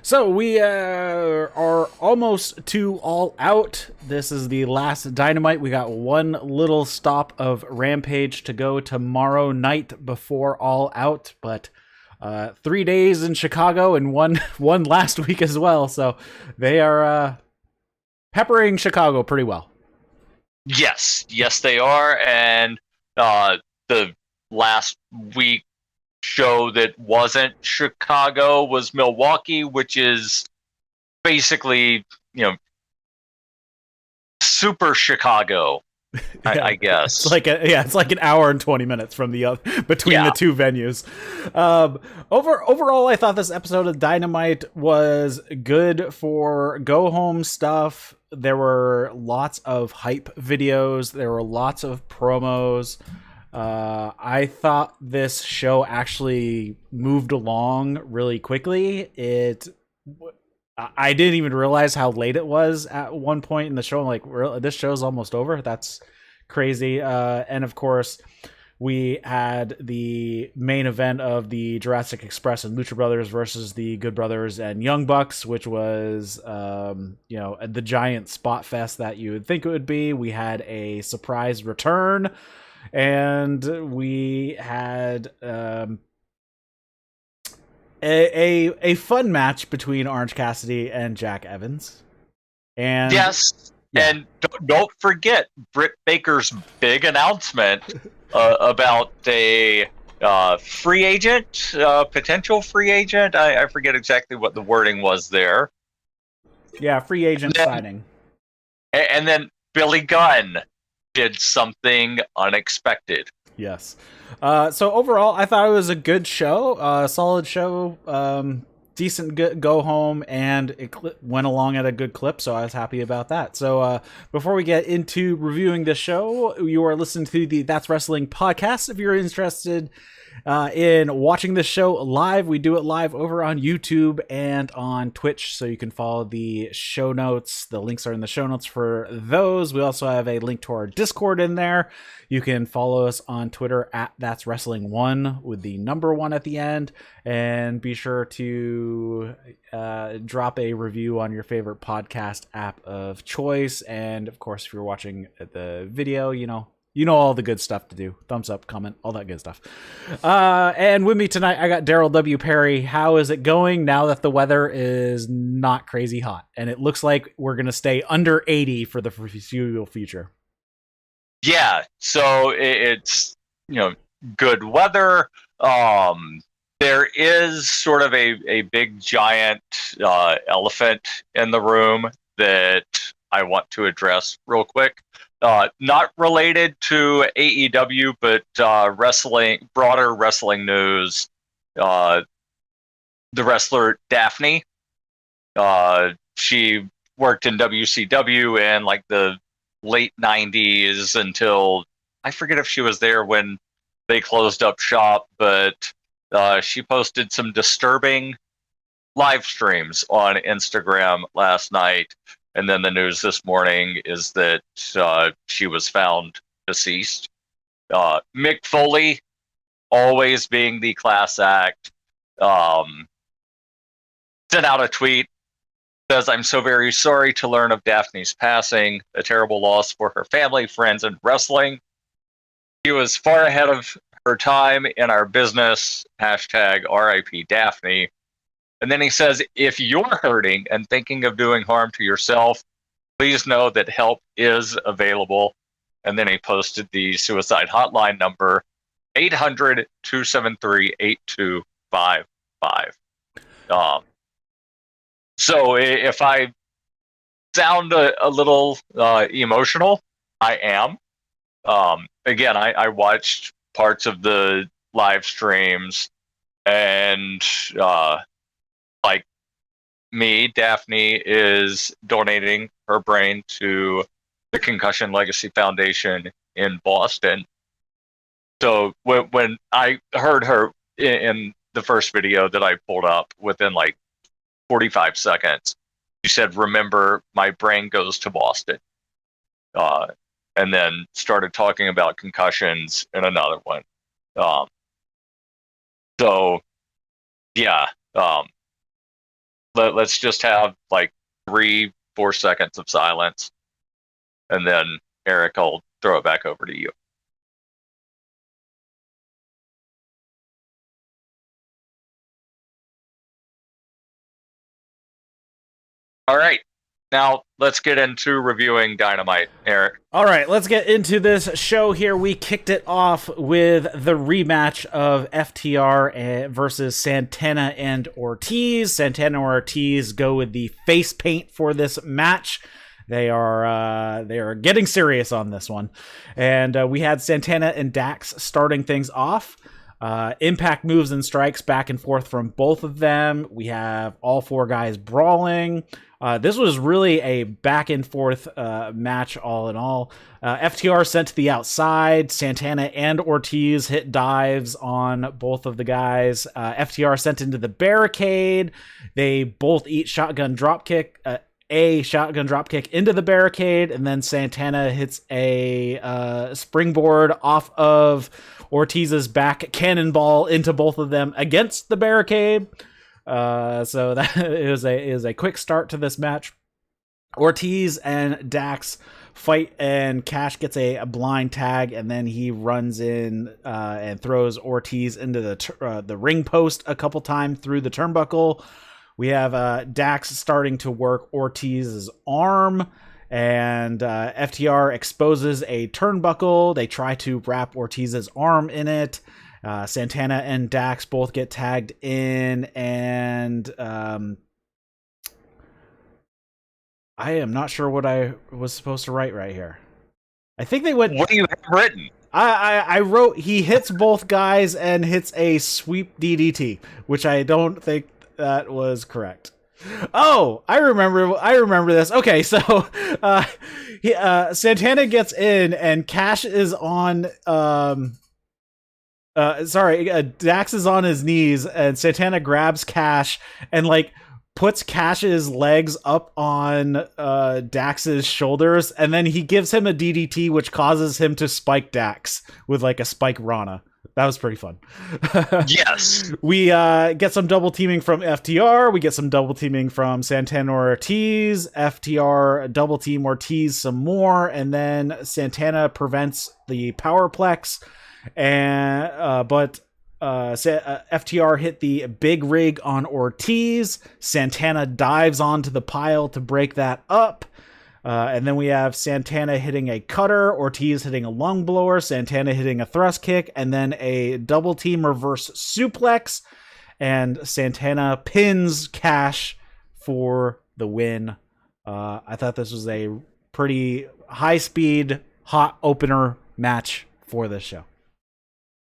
So we are almost to All Out. This is the last Dynamite. We got one little stop of Rampage to go tomorrow night before All Out, but 3 days in Chicago and one last week as well. So they are peppering Chicago pretty well. Yes, they are. And the last week show that wasn't Chicago was Milwaukee, which is basically, super Chicago, I guess. It's like an hour and 20 minutes from the between the two venues. Overall, I thought this episode of Dynamite was good for go home stuff. There were lots of hype videos. There were lots of promos. I thought this show actually moved along really quickly. I didn't even realize how late it was at one point in the show. I'm like, really? This show's almost over? That's crazy. And of course, we had the main event of the Jurassic Express and Lucha Brothers versus the Good Brothers and Young Bucks, which was, the giant spot fest that you would think it would be. We had a surprise return, and we had a fun match between Orange Cassidy and Jack Evans. And yes, and don't forget Brit Baker's big announcement about a free agent, potential free agent. I forget exactly what the wording was there. Yeah, free agent signing. And then Billy Gunn did something unexpected. Yes. So overall, I thought it was a good show, solid show, decent go home, and it went along at a good clip, so I was happy about that. So before we get into reviewing the show, you are listening to the That's Wrestling podcast. If you're interested in watching this show live, we do it live over on YouTube and on Twitch, so you can follow the show notes. The links are in the show notes for those. We also have a link to our Discord in there. You can follow us on Twitter at That's Wrestling 1 with the number 1 at the end, and be sure to drop a review on your favorite podcast app of choice. And of course, if you're watching the video, you know all the good stuff to do. Thumbs up, comment, all that good stuff. And with me tonight, I got Darryl W. Perry. How is it going now that the weather is not crazy hot? And it looks like we're going to stay under 80 for the foreseeable future. Yeah, so it's, good weather. There is sort of a big, giant elephant in the room that I want to address real quick. Not related to AEW, but broader wrestling news. The wrestler Daphne, she worked in WCW in like the late 90s until, I forget if she was there when they closed up shop, but she posted some disturbing live streams on Instagram last night. And then the news this morning is that she was found deceased. Mick Foley, always being the class act, sent out a tweet. Says, "I'm so very sorry to learn of Daphne's passing. A terrible loss for her family, friends, and wrestling. She was far ahead of her time in our business. Hashtag RIP Daphne." And then he says, "If you're hurting and thinking of doing harm to yourself, please know that help is available." And then he posted the suicide hotline number, 800-273-8255. So if I sound a little emotional, I am. Again, I watched parts of the live streams, and like me, Daphne is donating her brain to the Concussion Legacy Foundation in Boston. So when I heard her in the first video that I pulled up, within like 45 seconds, she said, "Remember, my brain goes to Boston." And then started talking about concussions in another one. So, yeah. Let's just have like 3-4 seconds of silence, and then Eric, I'll throw it back over to you. All right. Now, let's get into reviewing Dynamite, Eric. All right, let's get into this show here. We kicked it off with the rematch of FTR versus Santana and Ortiz. Santana and Ortiz go with the face paint for this match. They are getting serious on this one. And we had Santana and Dax starting things off. Impact moves and strikes back and forth from both of them. We have all four guys brawling. This was really a back and forth match all in all. FTR sent to the outside. Santana and Ortiz hit dives on both of the guys. FTR sent into the barricade. They both eat shotgun dropkick. A shotgun dropkick into the barricade, and then Santana hits a springboard off of Ortiz's back cannonball into both of them against the barricade. So that is a quick start to this match. Ortiz and Dax fight, and Cash gets a blind tag, and then he runs in and throws Ortiz into the ring post a couple times through the turnbuckle. We have Dax starting to work Ortiz's arm, and FTR exposes a turnbuckle. They try to wrap Ortiz's arm in it. Santana and Dax both get tagged in, and I am not sure what I was supposed to write right here. I think they went... What do you have written? I wrote he hits both guys and hits a sweep DDT, which I don't think that was correct. Oh, I remember this. Okay, so Santana gets in, and Cash is on... Dax is on his knees, and Santana grabs Cash and puts Cash's legs up on Dax's shoulders, and then he gives him a DDT, which causes him to spike Dax with a spike Rana. That was pretty fun. Yes. We get some double teaming from FTR. We get some double teaming from Santana Ortiz. FTR double team Ortiz some more, and then Santana prevents the powerplex. But FTR hit the big rig on Ortiz. Santana dives onto the pile to break that up. And then we have Santana hitting a cutter, Ortiz hitting a lung blower, Santana hitting a thrust kick, and then a double team reverse suplex. And Santana pins Cash for the win. I thought this was a pretty high-speed, hot opener match for this show.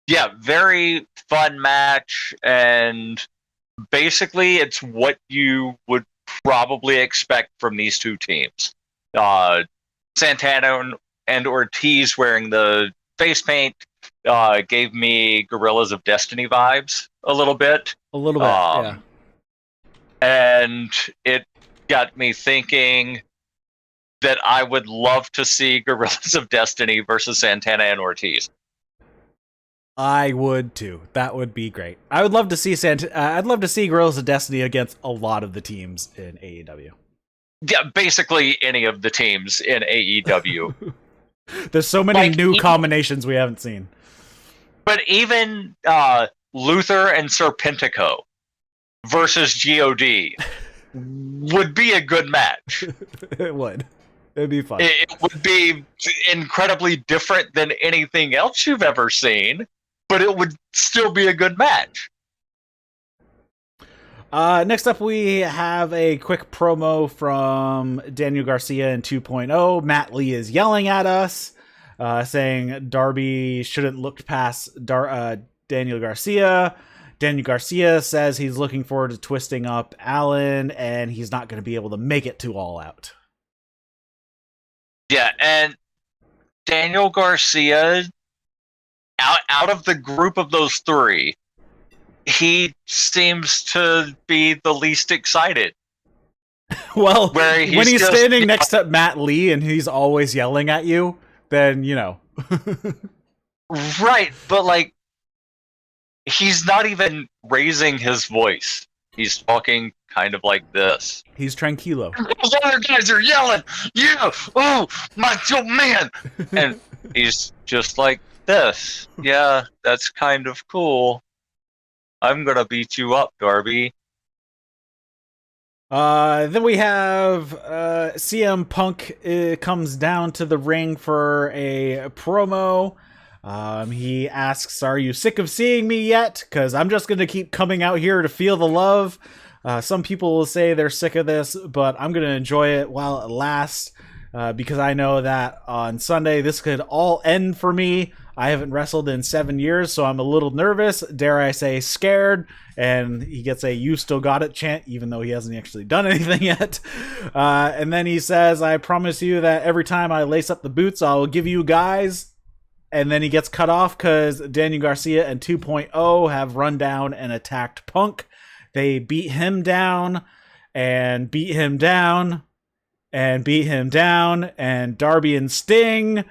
Yeah, very fun match, and basically it's what you would probably expect from these two teams. Santana and Ortiz wearing the face paint gave me Gorillas of Destiny vibes a little bit. Yeah. And it got me thinking that I would love to see Gorillas of Destiny versus Santana and Ortiz. I would too. That would be great. I would love to see I'd love to see Gorillas of Destiny against a lot of the teams in AEW. Yeah, basically any of the teams in AEW. There's so many new combinations we haven't seen. But even Luther and Serpentico versus God would be a good match. It would. It'd be fun. It would be incredibly different than anything else you've ever seen, but it would still be a good match. Next up, we have a quick promo from Daniel Garcia in 2.0. Matt Lee is yelling at us, saying Darby shouldn't look past Daniel Garcia. Daniel Garcia says he's looking forward to twisting up Allen, and he's not going to be able to make it to All Out. Yeah, and Daniel Garcia, out of the group of those three, he seems to be the least excited. Well, when he's standing next to Matt Lee and he's always yelling at you, then, you know. Right, but he's not even raising his voice. He's talking kind of like this. He's tranquilo. Those other guys are yelling, yeah, oh, macho man. And he's just like this. Yeah, that's kind of cool. I'm going to beat you up, Darby. Then we have CM Punk comes down to the ring for a promo. He asks, "Are you sick of seeing me yet? Because I'm just going to keep coming out here to feel the love. Some people will say they're sick of this, but I'm going to enjoy it while it lasts because I know that on Sunday this could all end for me. I haven't wrestled in 7 years, so I'm a little nervous, dare I say scared." And he gets a "you still got it" chant, even though he hasn't actually done anything yet. And then he says, "I promise you that every time I lace up the boots, I'll give you guys." And then he gets cut off because Daniel Garcia and 2.0 have run down and attacked Punk. They beat him down and beat him down and beat him down. And Darby and Sting,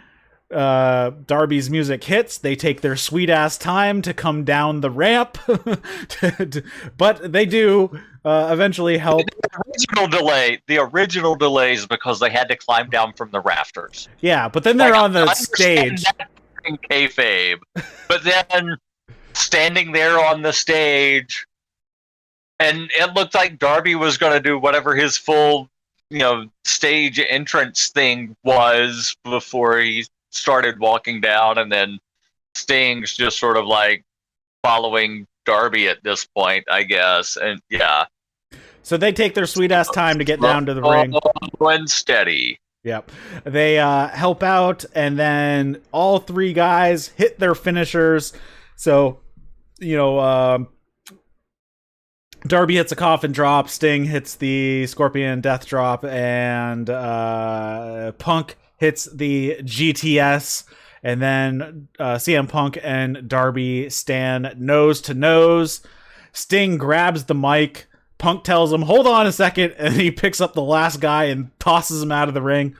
Darby's music hits. They take their sweet ass time to come down the ramp. But they do eventually help. The original delay is because they had to climb down from the rafters. Yeah, but then they're on the stage. Kayfabe, but then standing there on the stage, and it looked like Darby was going to do whatever his full, stage entrance thing was before he started walking down, and then Sting's just sort of like following Darby at this point, I guess, and yeah. So they take their sweet ass time to get down to the ring. And steady. Yep. They help out, and then all three guys hit their finishers. So, Darby hits a coffin drop, Sting hits the Scorpion Death Drop, and Punk hits the GTS. And then CM Punk and Darby stand nose to nose. Sting grabs the mic. Punk tells him, "Hold on a second," and he picks up the last guy and tosses him out of the ring.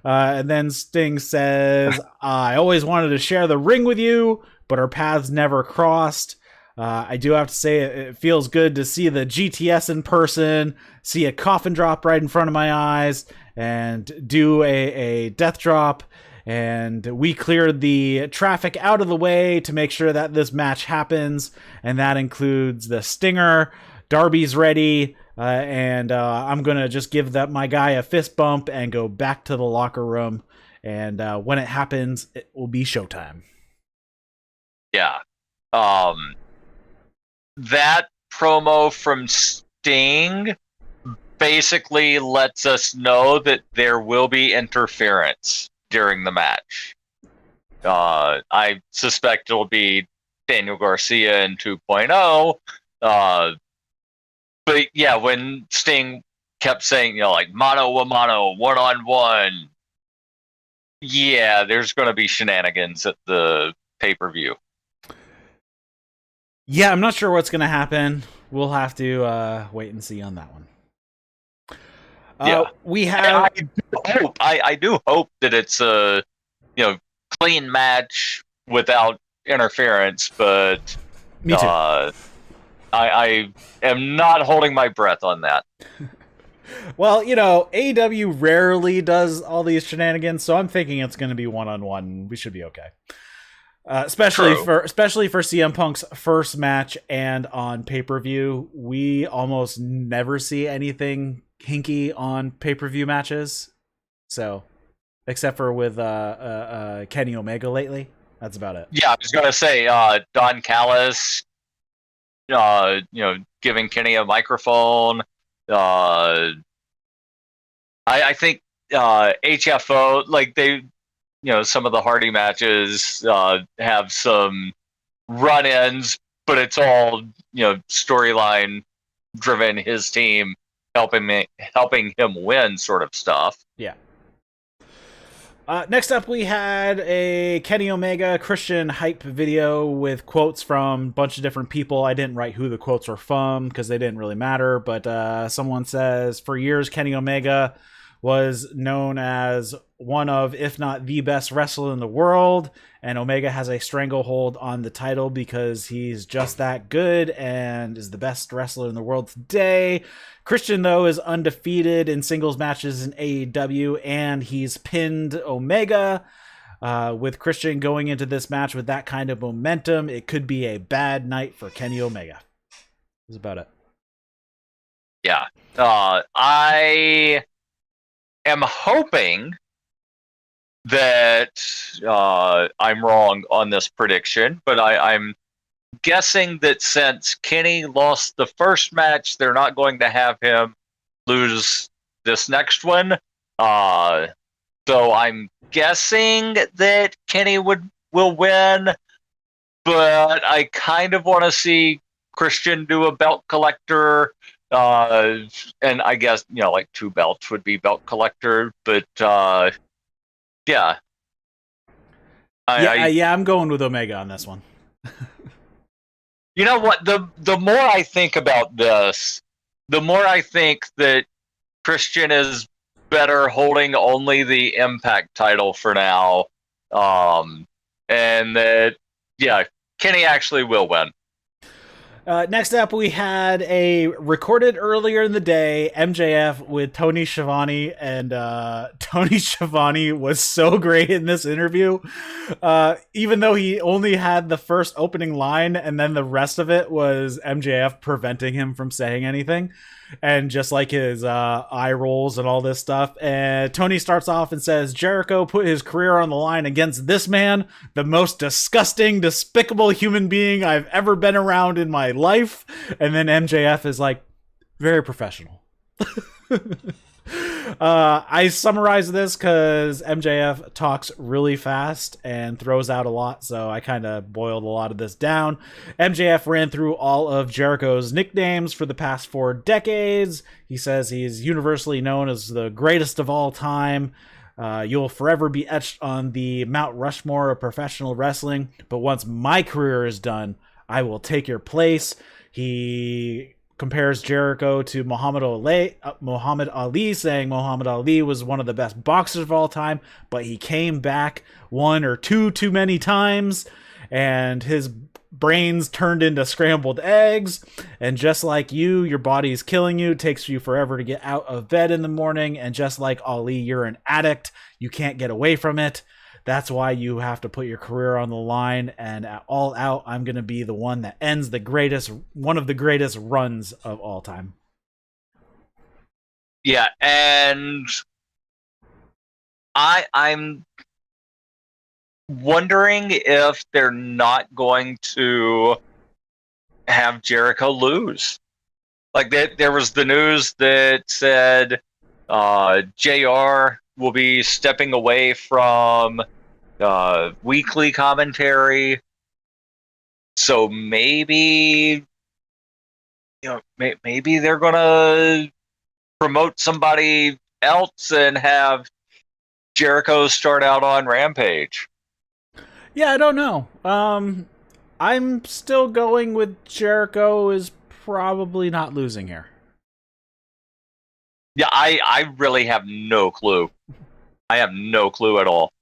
And then Sting says, "I always wanted to share the ring with you, but our paths never crossed. I do have to say it feels good to see the GTS in person, see a coffin drop right in front of my eyes, and do a death drop. And we cleared the traffic out of the way to make sure that this match happens, and that includes the Stinger. Darby's ready, and I'm going to just give my guy a fist bump and go back to the locker room. And when it happens, it will be showtime." Yeah. That promo from Sting basically lets us know that there will be interference during the match. I suspect it'll be Daniel Garcia and 2.0. But yeah, when Sting kept saying, like mano a mano, 1-on-1, yeah, there's going to be shenanigans at the pay-per-view. Yeah, I'm not sure what's going to happen. We'll have to wait and see on that one. Yeah, we have. I do hope that it's a clean match without interference, but Me too. I am not holding my breath on that. Well, AEW rarely does all these shenanigans, so I'm thinking it's going to be 1-on-1. We should be okay. Especially for CM Punk's first match and on pay-per-view. We almost never see anything hinky on pay-per-view matches. So, except for with Kenny Omega lately. That's about it. Yeah, I was going to say Don Callis giving Kenny a microphone. I think HFO, like they, some of the Hardy matches have some run-ins, but it's all, storyline driven, his team helping him win sort of stuff. Yeah. Next up, we had a Kenny Omega Christian hype video with quotes from a bunch of different people. I didn't write who the quotes were from because they didn't really matter, but someone says, "For years, Kenny Omega was known as one of, if not the best wrestler in the world, and Omega has a stranglehold on the title because he's just that good and is the best wrestler in the world today. Christian, though, is undefeated in singles matches in AEW, and he's pinned Omega. With Christian going into this match with that kind of momentum, it could be a bad night for Kenny Omega. That's about it. Yeah. I am hoping that I'm wrong on this prediction, but I'm guessing that since Kenny lost the first match, they're not going to have him lose this next one. So I'm guessing that Kenny will win, but I kind of want to see Christian do a belt collector. And I guess, like 2 belts would be belt collector, but yeah. I'm going with Omega on this one. You know what? The more I think about this, the more I think that Christian is better holding only the Impact title for now. And that, Kenny actually will win. Next up, we had a recorded earlier in the day MJF with Tony Schiavone, and Tony Schiavone was so great in this interview. Even though he only had the first opening line, and then the rest of it was MJF preventing him from saying anything, and just like his eye rolls and all this stuff. And Tony starts off and says, Jericho put his career on the line against this man, the most disgusting, despicable human being I've ever been around in my life. And then MJF is like, very professional. I summarized this because MJF talks really fast and throws out a lot, so I kind of boiled a lot of this down. MJF ran through all of Jericho's nicknames for the past 4 decades. He says he's universally known as the greatest of all time. You'll forever be etched on the Mount Rushmore of professional wrestling, but once my career is done, I will take your place. He compares Jericho to Muhammad Ali, saying Muhammad Ali was one of the best boxers of all time, but he came back 1 or 2 too many times, and his brains turned into scrambled eggs. And just like you, your body's killing you. It takes you forever to get out of bed in the morning. And just like Ali, you're an addict. You can't get away from it. That's why you have to put your career on the line, and at All Out, I'm going to be the one that ends one of the greatest runs of all time. Yeah, and I'm wondering if they're not going to have Jericho lose. Like, there was the news that said JR will be stepping away from weekly commentary. So maybe, maybe they're gonna promote somebody else and have Jericho start out on Rampage. Yeah, I don't know. I'm still going with Jericho is probably not losing here. Yeah, I really have no clue. I have no clue at all.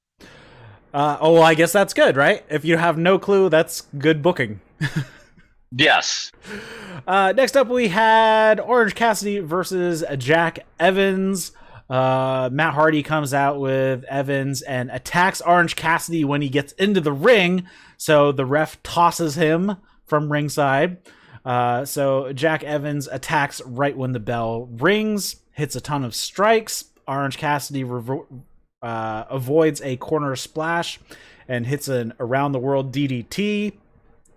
Well, I guess that's good, right? If you have no clue, that's good booking. Yes. Next up, we had Orange Cassidy versus Jack Evans. Matt Hardy comes out with Evans and attacks Orange Cassidy when he gets into the ring, so the ref tosses him from ringside. So Jack Evans attacks right when the bell rings, hits a ton of strikes. Orange Cassidy avoids a corner splash and hits an around the world DDT.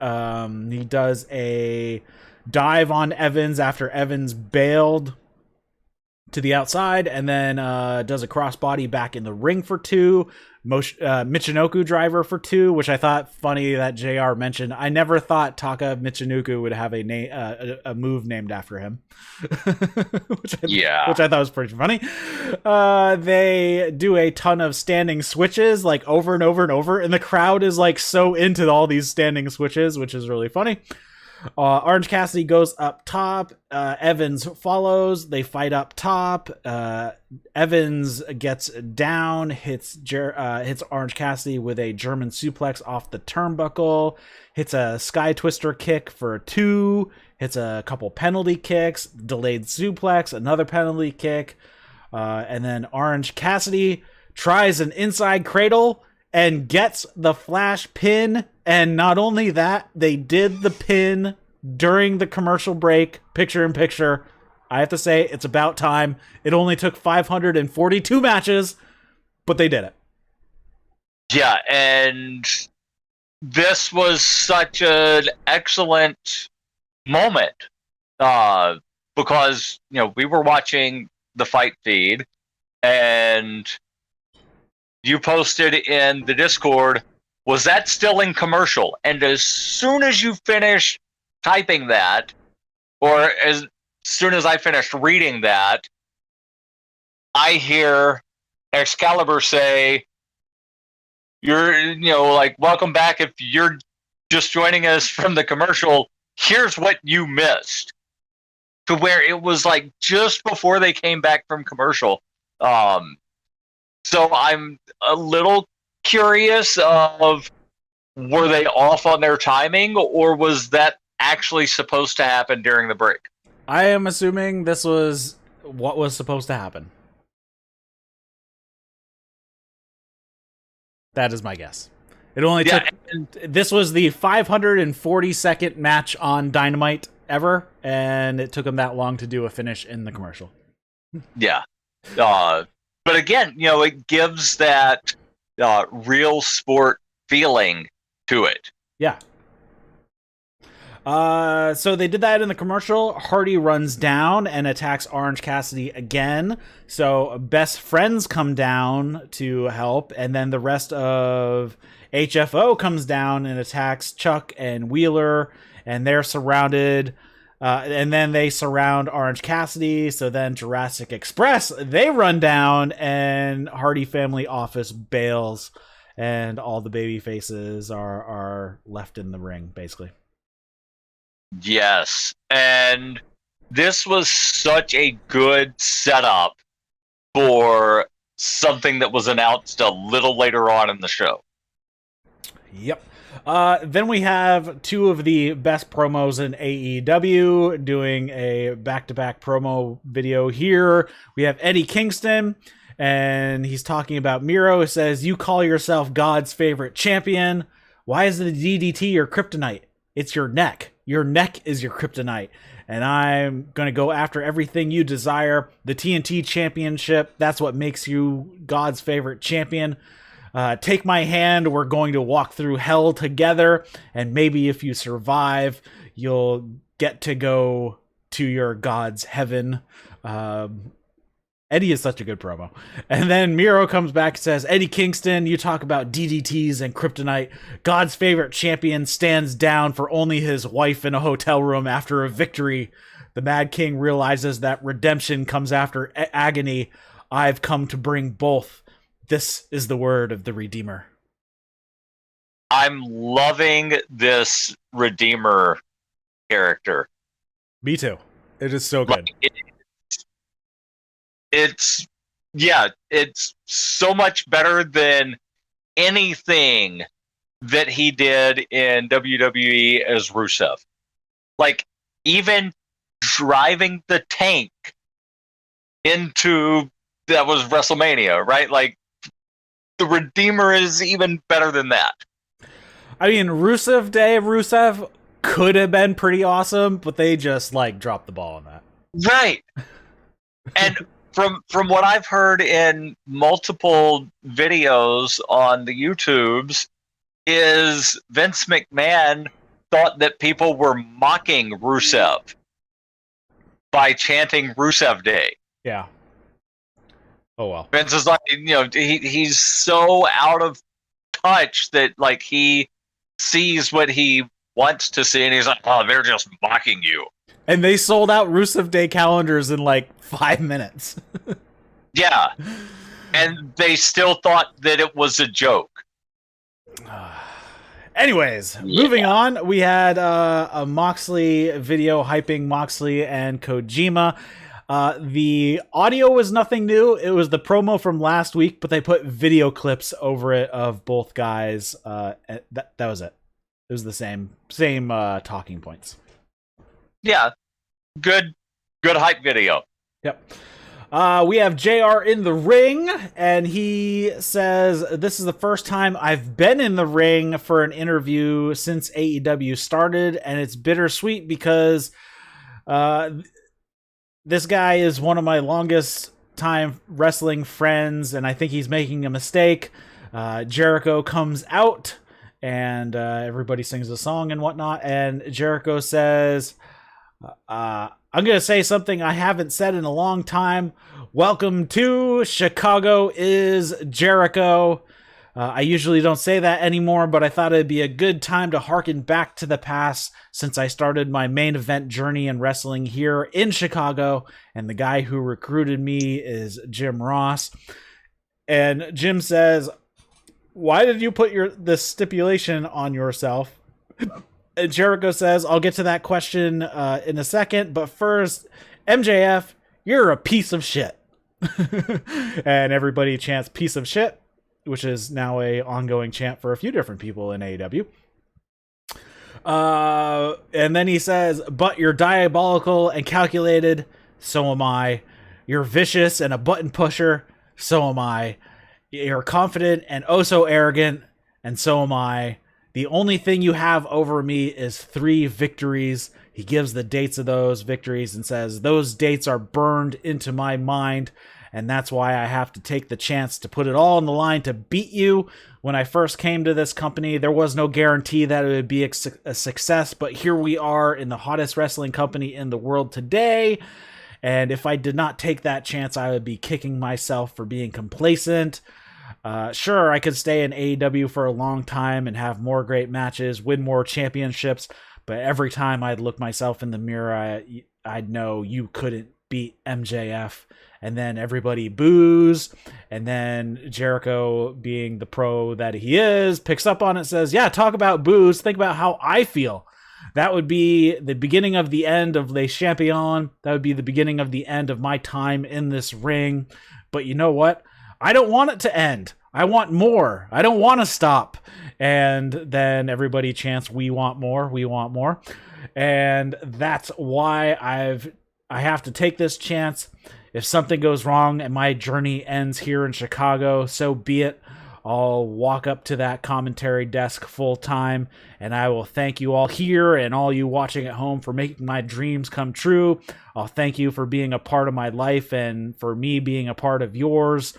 He does a dive on Evans after Evans bailed to the outside, and then does a crossbody back in the ring for 2. Michinoku driver for 2, which I thought funny that JR mentioned. I never thought Taka Michinoku would have a move named after him. which I thought was pretty funny. They do a ton of standing switches, like over and over and over, and the crowd is like so into all these standing switches, which is really funny. Orange Cassidy goes up top. Evans follows. They fight up top. Evans gets down, hits Orange Cassidy with a German suplex off the turnbuckle, hits a Sky Twister kick for 2, hits a couple penalty kicks, delayed suplex, another penalty kick, and then Orange Cassidy tries an inside cradle and gets the flash pin. And not only that, they did the pin during the commercial break, picture in picture. I have to say, it's about time. It only took 542 matches, but they did it. Yeah, and this was such an excellent moment because, we were watching the fight feed, and you posted in the Discord, was that still in commercial? And as soon as you finish typing that, or as soon as I finished reading that, I hear Excalibur say, you're, welcome back. If you're just joining us from the commercial, here's what you missed. To where it was like just before they came back from commercial. So I'm a little curious of, were they off on their timing, or was that actually supposed to happen during the break? I am assuming this was what was supposed to happen. That is my guess. It only took... This was the 542nd match on Dynamite ever, and it took them that long to do a finish in the commercial. Yeah. But again, it gives that real sport feeling to it. Yeah. So they did that in the commercial. Hardy runs down and attacks Orange Cassidy again. So best friends come down to help, and then the rest of HFO comes down and attacks Chuck and Wheeler, and they're surrounded. And then they surround Orange Cassidy. So then Jurassic Express, they run down, and Hardy Family Office bails, and all the baby faces are left in the ring, basically. Yes, and this was such a good setup for something that was announced a little later on in the show. Yep. Then we have two of the best promos in AEW doing a back-to-back promo video here. We have Eddie Kingston, and he's talking about Miro. It says, "You call yourself God's favorite champion. Why is the DDT your kryptonite? It's your neck. Your neck is your kryptonite. And I'm going to go after everything you desire. The TNT championship, that's what makes you God's favorite champion. Take my hand. We're going to walk through hell together. And maybe if you survive, you'll get to go to your God's heaven." Eddie is such a good promo. And then Miro comes back and says, "Eddie Kingston, you talk about DDTs and kryptonite. God's favorite champion stands down for only his wife in a hotel room after a victory. The Mad King realizes that redemption comes after agony. I've come to bring both. This is the word of the Redeemer." I'm loving this Redeemer character. Me too. It is so good. It's so much better than anything that he did in WWE as Rusev. Like, even driving the tank into, that was WrestleMania, right? Like, the Redeemer is even better than that. I mean, Rusev could have been pretty awesome, but they just, dropped the ball on that. Right. And from what I've heard in multiple videos on the YouTubes, is Vince McMahon thought that people were mocking Rusev by chanting Rusev Day. Yeah. Oh, well. Vince is like, he's so out of touch that, he sees what he wants to see, and he's like, oh, they're just mocking you. And they sold out Rusev Day calendars in 5 minutes. Yeah. And they still thought that it was a joke. Anyways, moving on, we had a Moxley video hyping Moxley and Kojima. The audio was nothing new. It was the promo from last week, but they put video clips over it of both guys. That was it. It was the same talking points. Yeah, good hype video. Yep. We have JR in the ring, and he says, this is the first time I've been in the ring for an interview since AEW started, and it's bittersweet because this guy is one of my longest time wrestling friends, and I think he's making a mistake. Jericho comes out, and everybody sings a song and whatnot, and Jericho says, I'm going to say something I haven't said in a long time. Welcome to Chicago is Jericho. I usually don't say that anymore, but I thought it'd be a good time to harken back to the past since I started my main event journey in wrestling here in Chicago, and the guy who recruited me is Jim Ross. And Jim says, why did you put this stipulation on yourself? And Jericho says, I'll get to that question in a second, but first, MJF, you're a piece of shit. And everybody chants piece of shit, which is now a ongoing chant for a few different people in AEW. And then he says, but you're diabolical and calculated, so am I. You're vicious and a button pusher, so am I. You're confident and oh so arrogant, and so am I. The only thing you have over me is 3 victories. He gives the dates of those victories and says, those dates are burned into my mind, and that's why I have to take the chance to put it all on the line to beat you. When I first came to this company, there was no guarantee that it would be a success, but here we are in the hottest wrestling company in the world today. And if I did not take that chance, I would be kicking myself for being complacent. Sure, I could stay in AEW for a long time and have more great matches, win more championships, but every time I'd look myself in the mirror, I'd know you couldn't beat MJF. And then everybody boos, and then Jericho, being the pro that he is, picks up on it and says, yeah, talk about boos, think about how I feel. That would be the beginning of the end of Le Champion. That would be the beginning of the end of my time in this ring. But you know what? I don't want it to end. I want more. I don't want to stop. And then everybody chants, we want more, we want more. And that's why I have to take this chance. If something goes wrong and my journey ends here in Chicago, so be it. I'll walk up to that commentary desk full time, and I will thank you all here and all you watching at home for making my dreams come true. I'll thank you for being a part of my life and for me being a part of yours.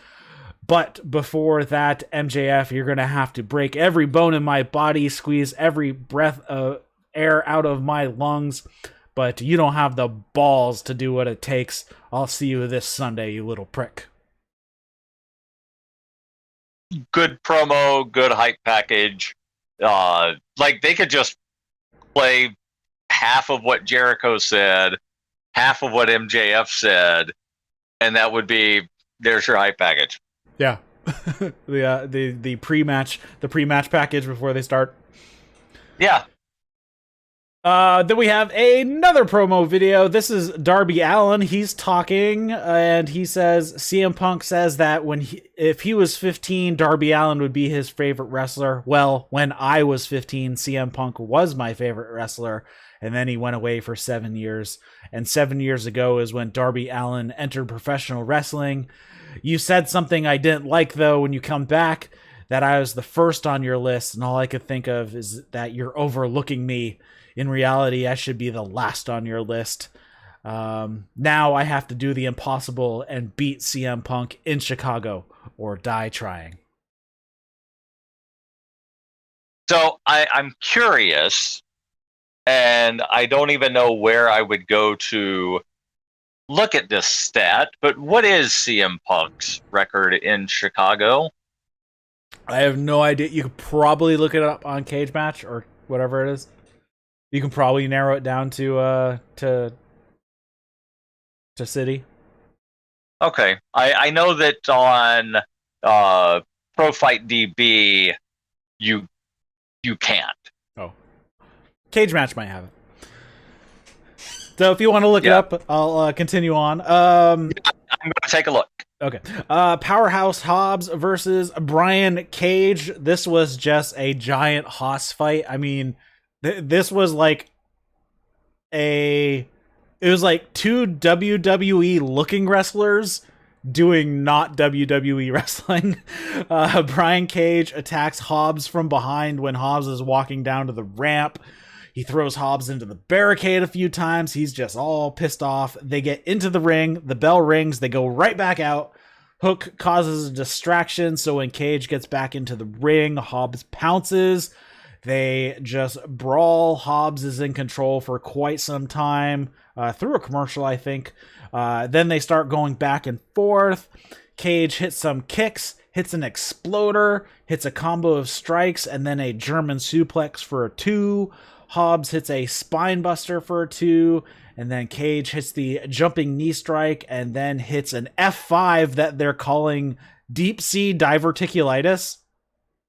But before that, MJF, you're going to have to break every bone in my body, squeeze every breath of air out of my lungs. But you don't have the balls to do what it takes. I'll see you this Sunday, you little prick. Good promo, good hype package. Like, they could just play half of what Jericho said, half of what MJF said, and that would be, there's your hype package. Yeah. the pre-match package before they start. Yeah. Then we have another promo video. This is Darby Allen. He's talking, and he says, CM Punk says that if he was 15, Darby Allen would be his favorite wrestler. Well, when I was 15, CM Punk was my favorite wrestler, and then he went away for 7 years. And 7 years ago is when Darby Allen entered professional wrestling. You said something I didn't like, though, when you come back, that I was the first on your list, and all I could think of is that you're overlooking me. In reality, I should be the last on your list. Now I have to do the impossible and beat CM Punk in Chicago or die trying. So I'm curious, and I don't even know where I would go to look at this stat, but what is CM Punk's record in Chicago? I have no idea. You could probably look it up on Cage Match or whatever it is. You can probably narrow it down to City. Okay, I know that on Pro Fight DB, you you can't. Oh. Cage match might have it. So if you want to look it up, I'll continue on. I'm going to take a look. Okay. Powerhouse Hobbs versus Brian Cage. This was just a giant hoss fight. I mean, this was like it was like two WWE looking wrestlers doing not WWE wrestling. Brian Cage attacks Hobbs from behind when Hobbs is walking down to the ramp. He throws Hobbs into the barricade a few times. He's just all pissed off. They get into the ring. The bell rings. They go right back out. Hook causes a distraction, so when Cage gets back into the ring, Hobbs pounces. They just brawl. Hobbs is in control for quite some time, through a commercial, I think. Then they start going back and forth. Cage hits some kicks, hits an exploder, hits a combo of strikes, and then a German suplex for a 2. Hobbs hits a spine buster for a 2, and then Cage hits the jumping knee strike, and then hits an F5 that they're calling deep sea diverticulitis,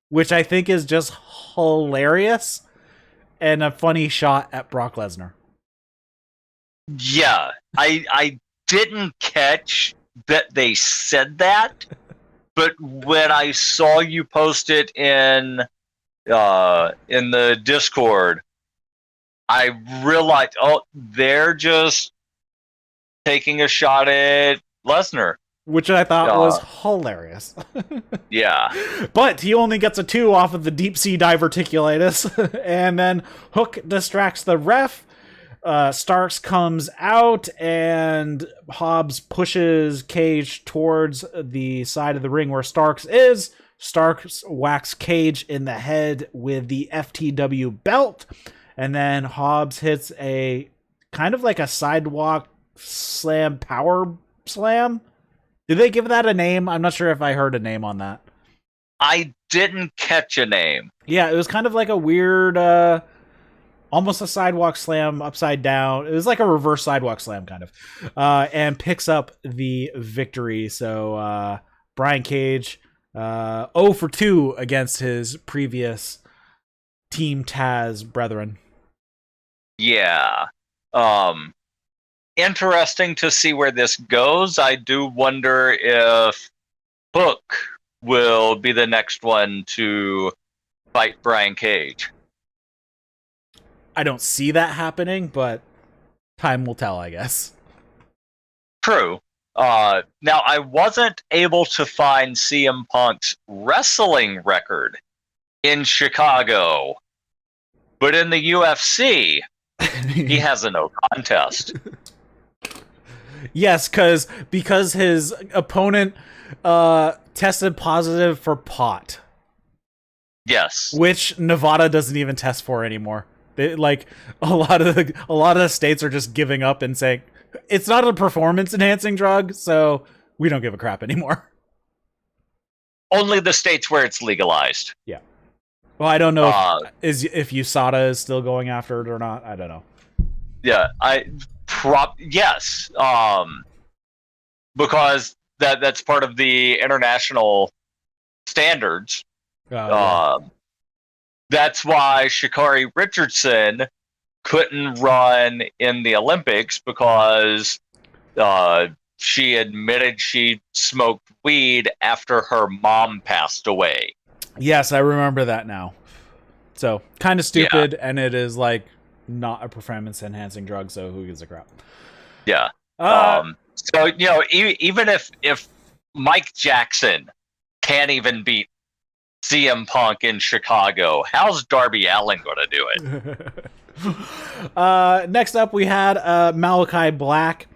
which I think is just hilarious and a funny shot at Brock Lesnar. Yeah, I didn't catch that they said that, but when I saw you post it in the Discord, I realized, they're just taking a shot at Lesnar. Which I thought was hilarious. Yeah. But he only gets a 2 off of the deep sea diverticulitis. And then Hook distracts the ref. Starks comes out and Hobbs pushes Cage towards the side of the ring where Starks is. Starks whacks Cage in the head with the FTW belt. And then Hobbs hits a kind of like a sidewalk slam, power slam. Did they give that a name? I'm not sure if I heard a name on that. I didn't catch a name. Yeah, it was kind of like a weird, almost a sidewalk slam upside down. It was like a reverse sidewalk slam kind of. And picks up the victory. So Brian Cage, 0 for 2 against his previous Team Taz brethren. Yeah. Interesting to see where this goes. I do wonder if Hook will be the next one to fight Brian Cage. I don't see that happening, but time will tell, I guess. True. Now, I wasn't able to find CM Punk's wrestling record in Chicago, but in the UFC, he has a no contest. Yes, because his opponent tested positive for pot. Yes, which Nevada doesn't even test for anymore. Like a lot of the states are just giving up and saying it's not a performance enhancing drug, so we don't give a crap anymore. Only the states where it's legalized. Yeah. Well, I don't know if USADA is still going after it or not. I don't know. Yeah, yes, because that's part of the international standards. Yeah. That's why Sha'Carri Richardson couldn't run in the Olympics, because she admitted she smoked weed after her mom passed away. Yes, I remember that now. So, kind of stupid, and it is like not a performance enhancing drug, so who gives a crap? Yeah. So, even if Mike Jackson can't even beat CM Punk in Chicago, how's Darby Allen going to do it? Next up, we had Malachi Black.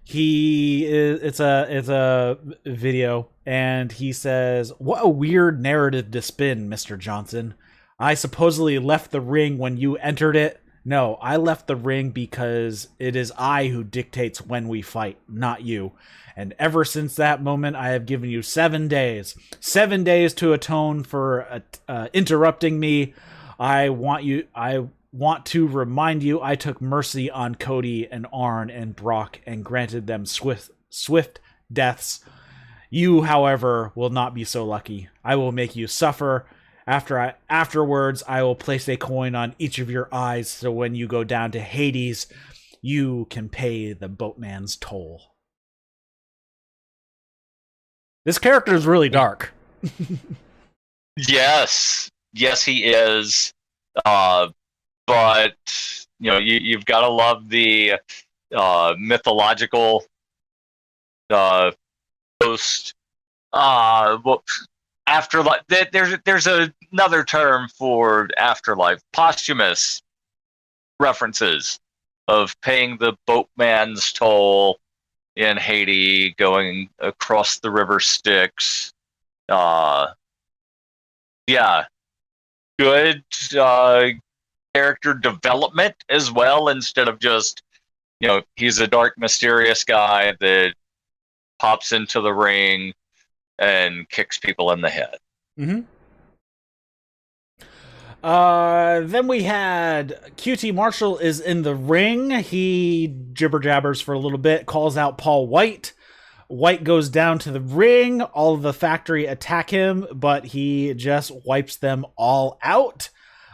It's a video, and he says, "What a weird narrative to spin, Mr. Johnson. I supposedly left the ring when you entered it. No, I left the ring because it is I who dictates when we fight, not you. And ever since that moment, I have given you 7 days. 7 days to atone for interrupting me. I want to remind you I took mercy on Cody and Arn and Brock and granted them swift deaths. You, however, will not be so lucky. I will make you suffer. Afterwards, I will place a coin on each of your eyes, so when you go down to Hades, you can pay the boatman's toll. This character is really dark. Yes, he is. But you've got to love the mythological post afterlife. There's another term for afterlife: posthumous references of paying the boatman's toll in Haiti, going across the river Styx. Yeah, good character development as well, instead of just, he's a dark, mysterious guy that pops into the ring and kicks people in the head. Mm-hmm. Then we had QT Marshall is in the ring. He jibber jabbers for a little bit, calls out Paul White. White goes down to the ring. All of the factory attack him, but he just wipes them all out.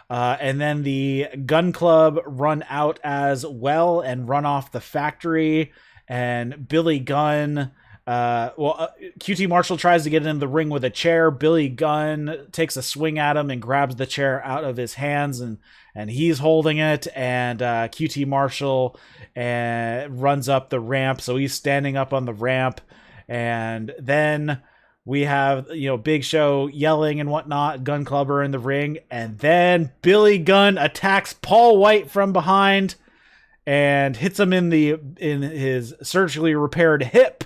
And then the Gun Club run out as well and run off the factory. And Billy Gunn, QT Marshall tries to get in the ring with a chair. Billy Gunn takes a swing at him and grabs the chair out of his hands, and he's holding it. And QT Marshall runs up the ramp, so he's standing up on the ramp. And then we have, Big Show yelling and whatnot, Gun Club are in the ring, and then Billy Gunn attacks Paul White from behind and hits him in his surgically repaired hip.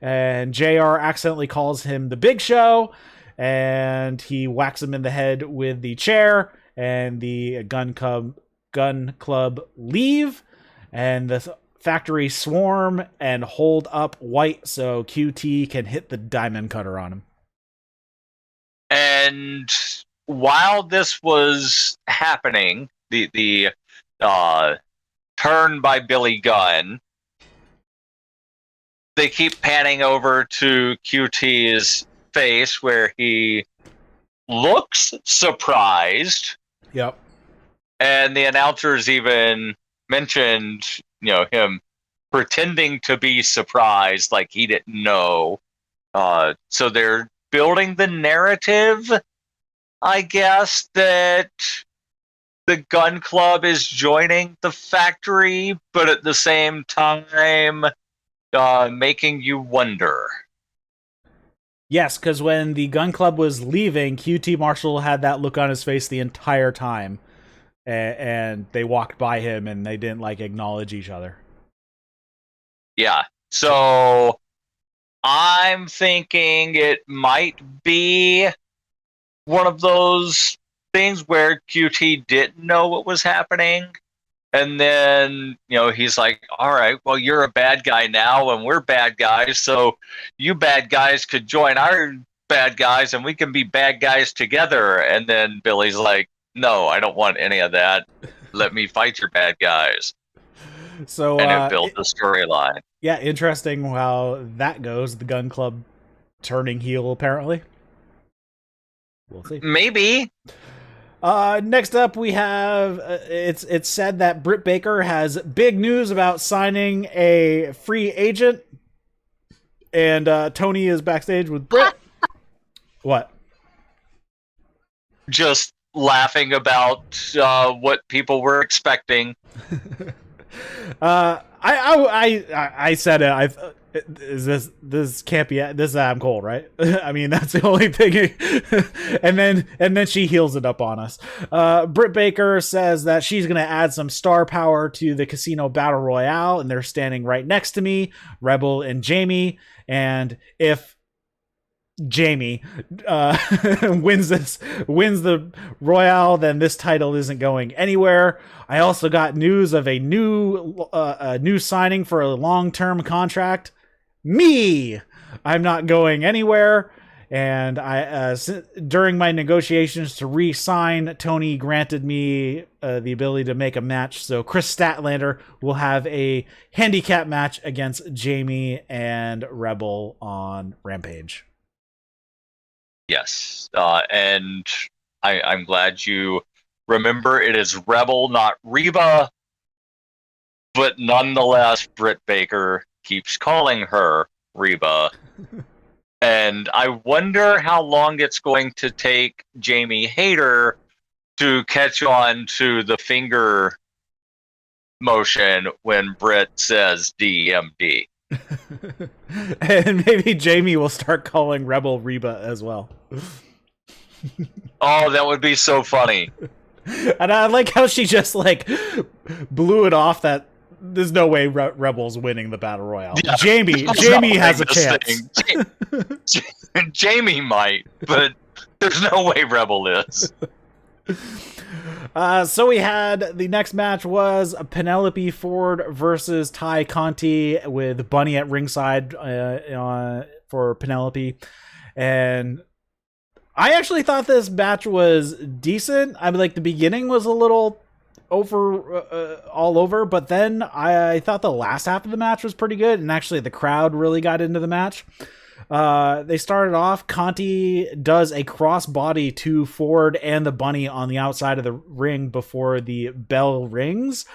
And JR accidentally calls him the Big Show, and he whacks him in the head with the chair, and the Gun Club leave, and the factory swarm and hold up White so QT can hit the diamond cutter on him. And while this was happening, the turn by Billy Gunn, they keep panning over to QT's face where he looks surprised. Yep. And the announcers even mentioned, him pretending to be surprised, like he didn't know. So they're building the narrative, I guess, that the Gun Club is joining the factory, but at the same time, making you wonder. Yes, because when the Gun Club was leaving, QT Marshall had that look on his face the entire time. And they walked by him and they didn't acknowledge each other. Yeah. So I'm thinking it might be one of those things where QT didn't know what was happening. And then, he's like, all right, well, you're a bad guy now and we're bad guys. So you bad guys could join our bad guys and we can be bad guys together. And then Billy's like, no, I don't want any of that. Let me fight your bad guys. So, and it built the storyline. Yeah, interesting how that goes. The Gun Club turning heel, apparently. We'll see. Maybe. Next up, we have it's said that Brit Baker has big news about signing a free agent, and Tony is backstage with Britt. What? Just laughing about what people were expecting. I said it. This can't be this. I'm cold, right? I mean, that's the only thing. and then she heals it up on us. Brit Baker says that she's gonna add some star power to the Casino Battle Royale, and they're standing right next to me, Rebel and Jamie. And if Jamie wins the Royale, then this title isn't going anywhere. I also got news of a new signing for a long-term contract. Me, I'm not going anywhere. And I during my negotiations to re-sign, Tony granted me the ability to make a match. So Chris Statlander will have a handicap match against Jamie and Rebel on Rampage. Yes, and I'm glad you remember it is Rebel, not Reba. But nonetheless, Brit Baker keeps calling her Reba. And I wonder how long it's going to take Jamie Hayter to catch on to the finger motion when Britt says DMD. And maybe Jamie will start calling Rebel Reba as well. Oh, that would be so funny. And I like how she just like blew it off that there's no way Rebel's winning the Battle Royale. Yeah, Jamie has a chance. Jamie might, but there's no way Rebel is. So we had the next match was Penelope Ford versus Ty Conti with Bunny at ringside for Penelope. And I actually thought this match was decent. I mean, like the beginning was a little all over, but then I thought the last half of the match was pretty good, and actually the crowd really got into the match. They started off, Conti does a crossbody to Ford and the Bunny on the outside of the ring before the bell rings.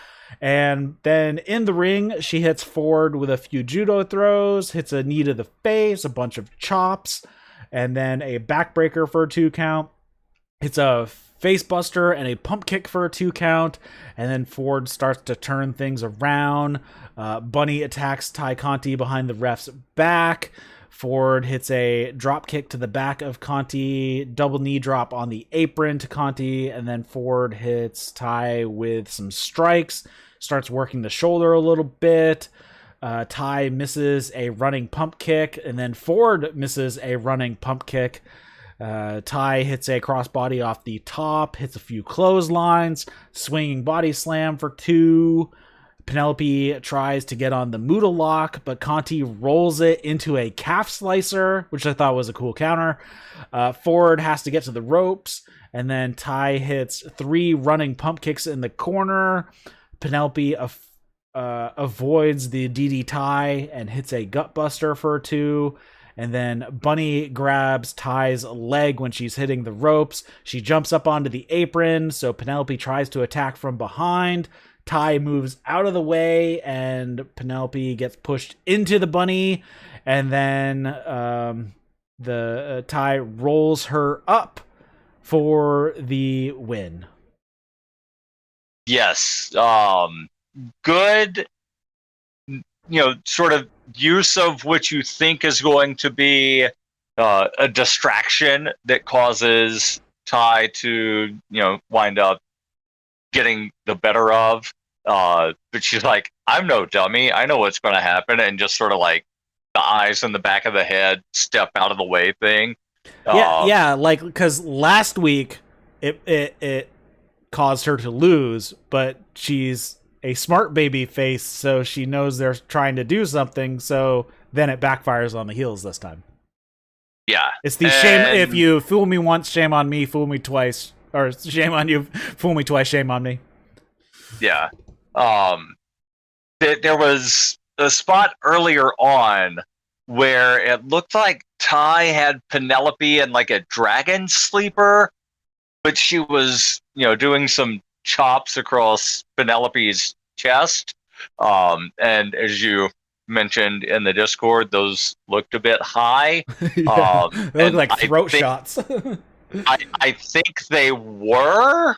And then in the ring, she hits Ford with a few judo throws, hits a knee to the face, a bunch of chops, and then a backbreaker for a 2 count. It's a face buster and a pump kick for a 2 count, and then Ford starts to turn things around. Bunny attacks Ty Conti behind the ref's back. Ford hits a drop kick to the back of Conti, double knee drop on the apron to Conti, and then Ford hits Ty with some strikes, starts working the shoulder a little bit. Ty misses a running pump kick, and then Ford misses a running pump kick. Ty hits a crossbody off the top, hits a few clotheslines, swinging body slam for 2. Penelope tries to get on the Moodle lock, but Conti rolls it into a calf slicer, which I thought was a cool counter. Ford has to get to the ropes, and then Ty hits 3 running pump kicks in the corner. Penelope avoids the DD Ty and hits a gut buster for 2. And then Bunny grabs Ty's leg when she's hitting the ropes. She jumps up onto the apron, so Penelope tries to attack from behind. Ty moves out of the way, and Penelope gets pushed into the Bunny. And then the Ty rolls her up for the win. Yes. Good, sort of use of what you think is going to be a distraction that causes Ty to, wind up getting the better of. But she's like, I'm no dummy. I know what's going to happen. And just sort of like the eyes in the back of the head, step out of the way thing. Yeah. Like, because last week it caused her to lose, but she's a smart baby face, so she knows they're trying to do something, so then it backfires on the heels this time. Yeah. It's the shame, if you fool me once, shame on me, fool me twice, or shame on you, fool me twice, shame on me. Yeah. There was a spot earlier on where it looked like Ty had Penelope in like a dragon sleeper, but she was, doing some chops across Penelope's chest. And as you mentioned in the Discord, those looked a bit high. They look like throat shots. I think they were,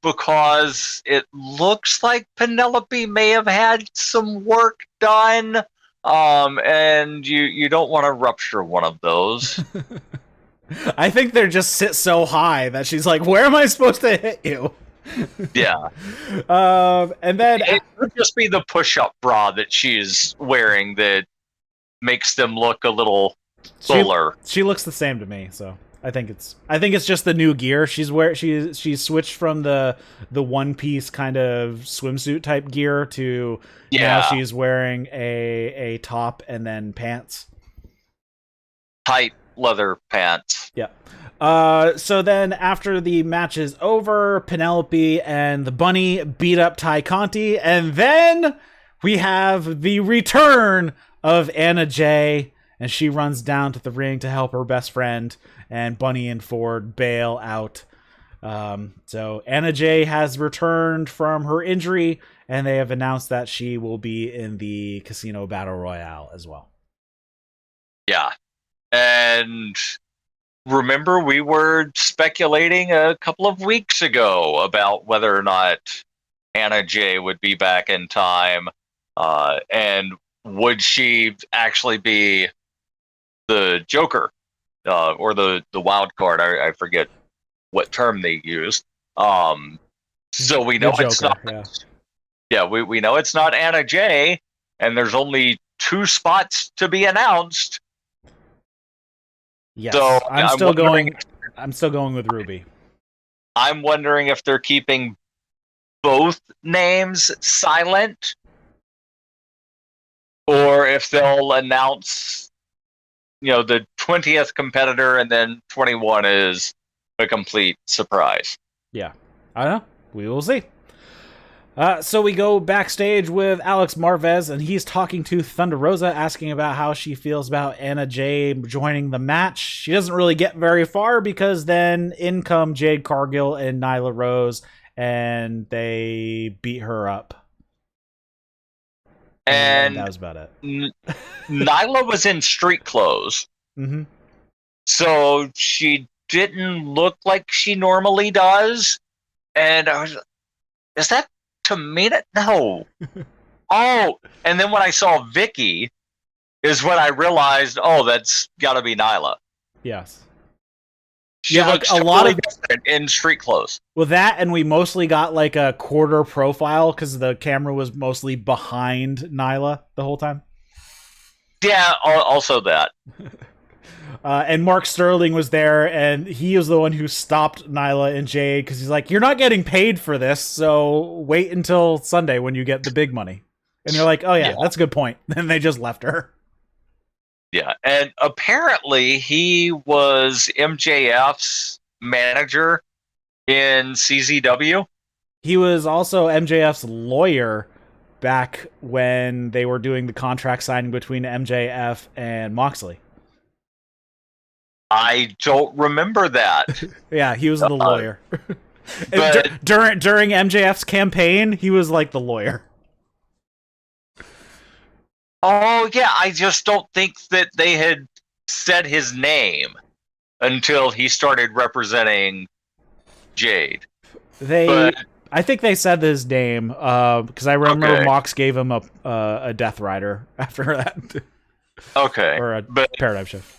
because it looks like Penelope may have had some work done, and you don't want to rupture one of those. I think they're just sit so high that she's like, where am I supposed to hit you? Yeah. And then it could just be the push-up bra that she's wearing that makes them look a little fuller. She looks the same to me, so I think it's just the new gear. She's switched from the one piece kind of swimsuit type gear to now she's wearing a top and then pants. Tight leather pants. Yeah. So then after the match is over, Penelope and the Bunny beat up Ty Conti, and then we have the return of Anna Jay and she runs down to the ring to help her best friend, and Bunny and Ford bail out. So Anna Jay has returned from her injury, and they have announced that she will be in the Casino Battle Royale as well. Yeah. And remember, we were speculating a couple of weeks ago about whether or not Anna Jay would be back in time, and would she actually be the Joker, or the wild card? I forget what term they used. So we know it's not. Yeah, we know it's not Anna Jay, and there's only 2 spots to be announced. Yes, so I'm still going with Ruby. I'm wondering if they're keeping both names silent, or if they'll announce, the 20th competitor, and then 21 is a complete surprise. Yeah, I don't know. We will see. So we go backstage with Alex Marvez, and he's talking to Thunder Rosa, asking about how she feels about Anna Jay joining the match. She doesn't really get very far, because then in come Jade Cargill and Nyla Rose, and they beat her up. And that was about it. Nyla was in street clothes. Mm-hmm. So she didn't look like she normally does. And I was, is that Tamina? No. Oh, and then when I saw Vicky, is when I realized, that's got to be Nyla. Yes. She looks a lot of different in street clothes. Well, that, and we mostly got like a quarter profile because the camera was mostly behind Nyla the whole time. Yeah, also that. And Mark Sterling was there, and he was the one who stopped Nyla and Jade, because he's like, you're not getting paid for this, so wait until Sunday when you get the big money. And they're like, oh yeah, that's a good point. Then they just left her. Yeah, and apparently he was MJF's manager in CZW. He was also MJF's lawyer back when they were doing the contract signing between MJF and Moxley. I don't remember that. Yeah, he was the lawyer. But during MJF's campaign, he was like the lawyer. Oh, yeah, I just don't think that they had said his name until he started representing Jade. I think they said his name, because I remember Mox gave him a Death Rider after that. Okay. Or a Paradigm Shift.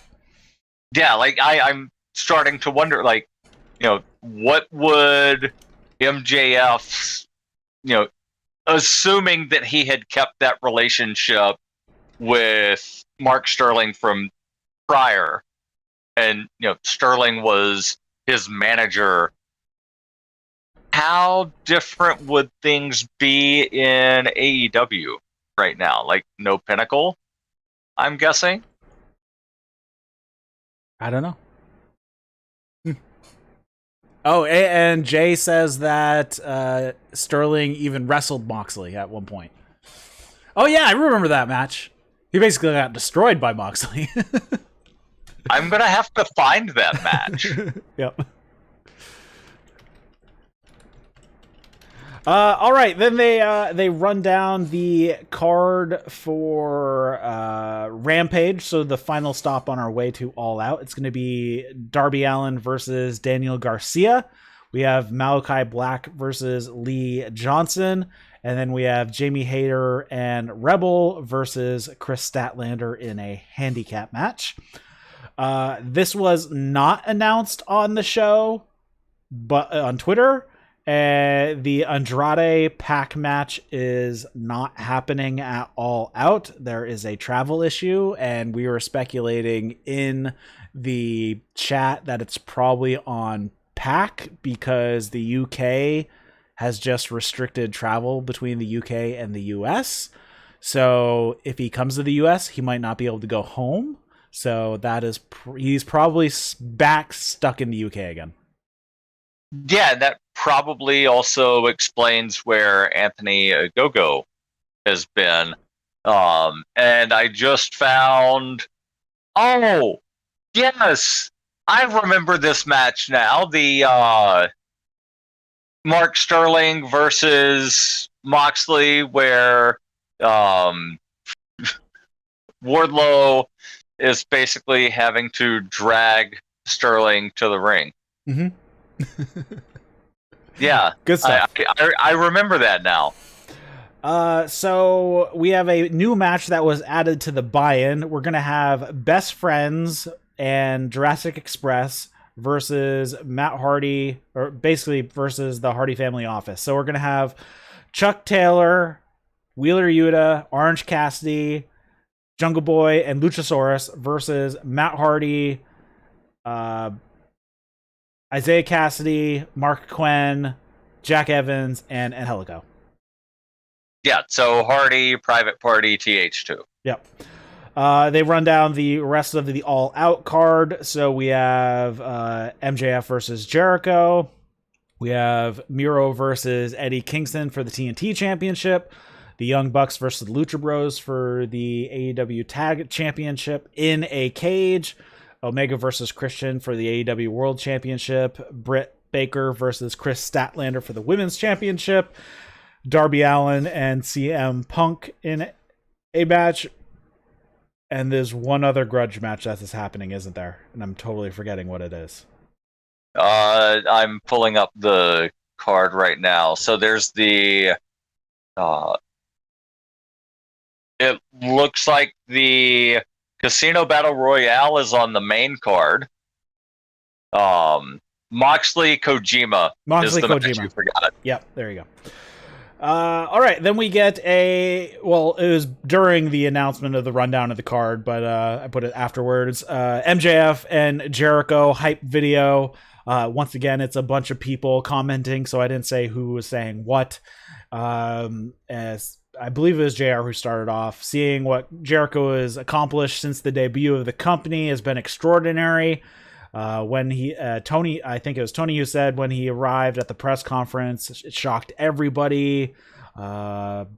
Yeah, like I'm starting to wonder, like, what would MJF, assuming that he had kept that relationship with Mark Sterling from prior, and Sterling was his manager, how different would things be in AEW right now? Like, no Pinnacle, I'm guessing? I don't know. Oh, and Jay says that Sterling even wrestled Moxley at one point. Oh yeah, I remember that match. He basically got destroyed by Moxley. I'm gonna have to find that match. Yep. All right, then they run down the card for Rampage. So the final stop on our way to All Out, it's going to be Darby Allen versus Daniel Garcia. We have Malachi Black versus Lee Johnson, and then we have Jamie Hayter and Rebel versus Chris Statlander in a handicap match. This was not announced on the show, but on Twitter. The Andrade Pac match is not happening at All Out. There is a travel issue, and we were speculating in the chat that it's probably on Pac because the UK has just restricted travel between the UK and the US. So if he comes to the US, he might not be able to go home. So that is he's probably back stuck in the UK again. Yeah, that probably also explains where Anthony Ogogo has been. And I just found Oh, yes. I remember this match now. The Mark Sterling versus Moxley, where um, Wardlow is basically having to drag Sterling to the ring. Mm-hmm. Yeah, Good stuff. I remember that now. So we have a new match that was added to the buy-in. We're gonna have Best Friends and Jurassic Express versus Matt Hardy, or basically versus the Hardy Family Office. So we're gonna have Chuck Taylor, Wheeler Yuta, Orange Cassidy, Jungle Boy, and Luchasaurus versus Matt Hardy, Isaiah Cassidy, Mark Quinn, Jack Evans, and Angelico. Yeah, so Hardy, Private Party, TH2. Yep. They run down the rest of the All Out card. So we have MJF versus Jericho. We have Miro versus Eddie Kingston for the TNT Championship. The Young Bucks versus the Lucha Bros for the AEW Tag Championship in a cage. Omega versus Christian for the AEW World Championship. Brit Baker versus Chris Statlander for the Women's Championship. Darby Allen and CM Punk in a match. And there's one other grudge match that is happening, isn't there? And I'm totally forgetting what it is. I'm pulling up the card right now. So there's the... it looks like the Casino Battle Royale is on the main card. Moxley Kojima is the match you forgot. Yep, there you go. All right, then we get it was during the announcement of the rundown of the card, but I put it afterwards. MJF and Jericho hype video. Once again, it's a bunch of people commenting, so I didn't say who was saying what. As I believe it was JR who started off. Seeing what Jericho has accomplished since the debut of the company has been extraordinary. When Tony, I think it was Tony who said when he arrived at the press conference, it shocked everybody. White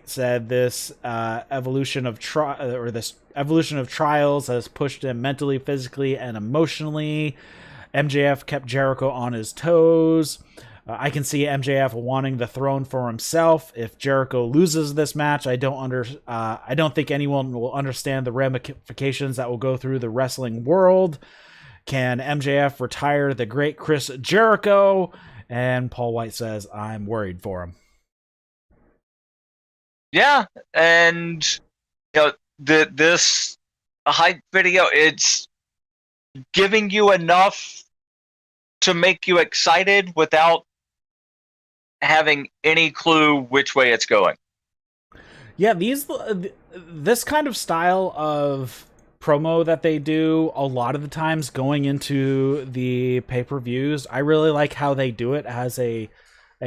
said this evolution of trials has pushed him mentally, physically, and emotionally. MJF kept Jericho on his toes. I can see MJF wanting the throne for himself. If Jericho loses this match, I don't think anyone will understand the ramifications that will go through the wrestling world. Can MJF retire the great Chris Jericho? And Paul White says, I'm worried for him. Yeah, and this hype video, it's giving you enough to make you excited without having any clue which way it's going. Yeah, this kind of style of promo that they do a lot of the times going into the pay-per-views, I really like how they do it as a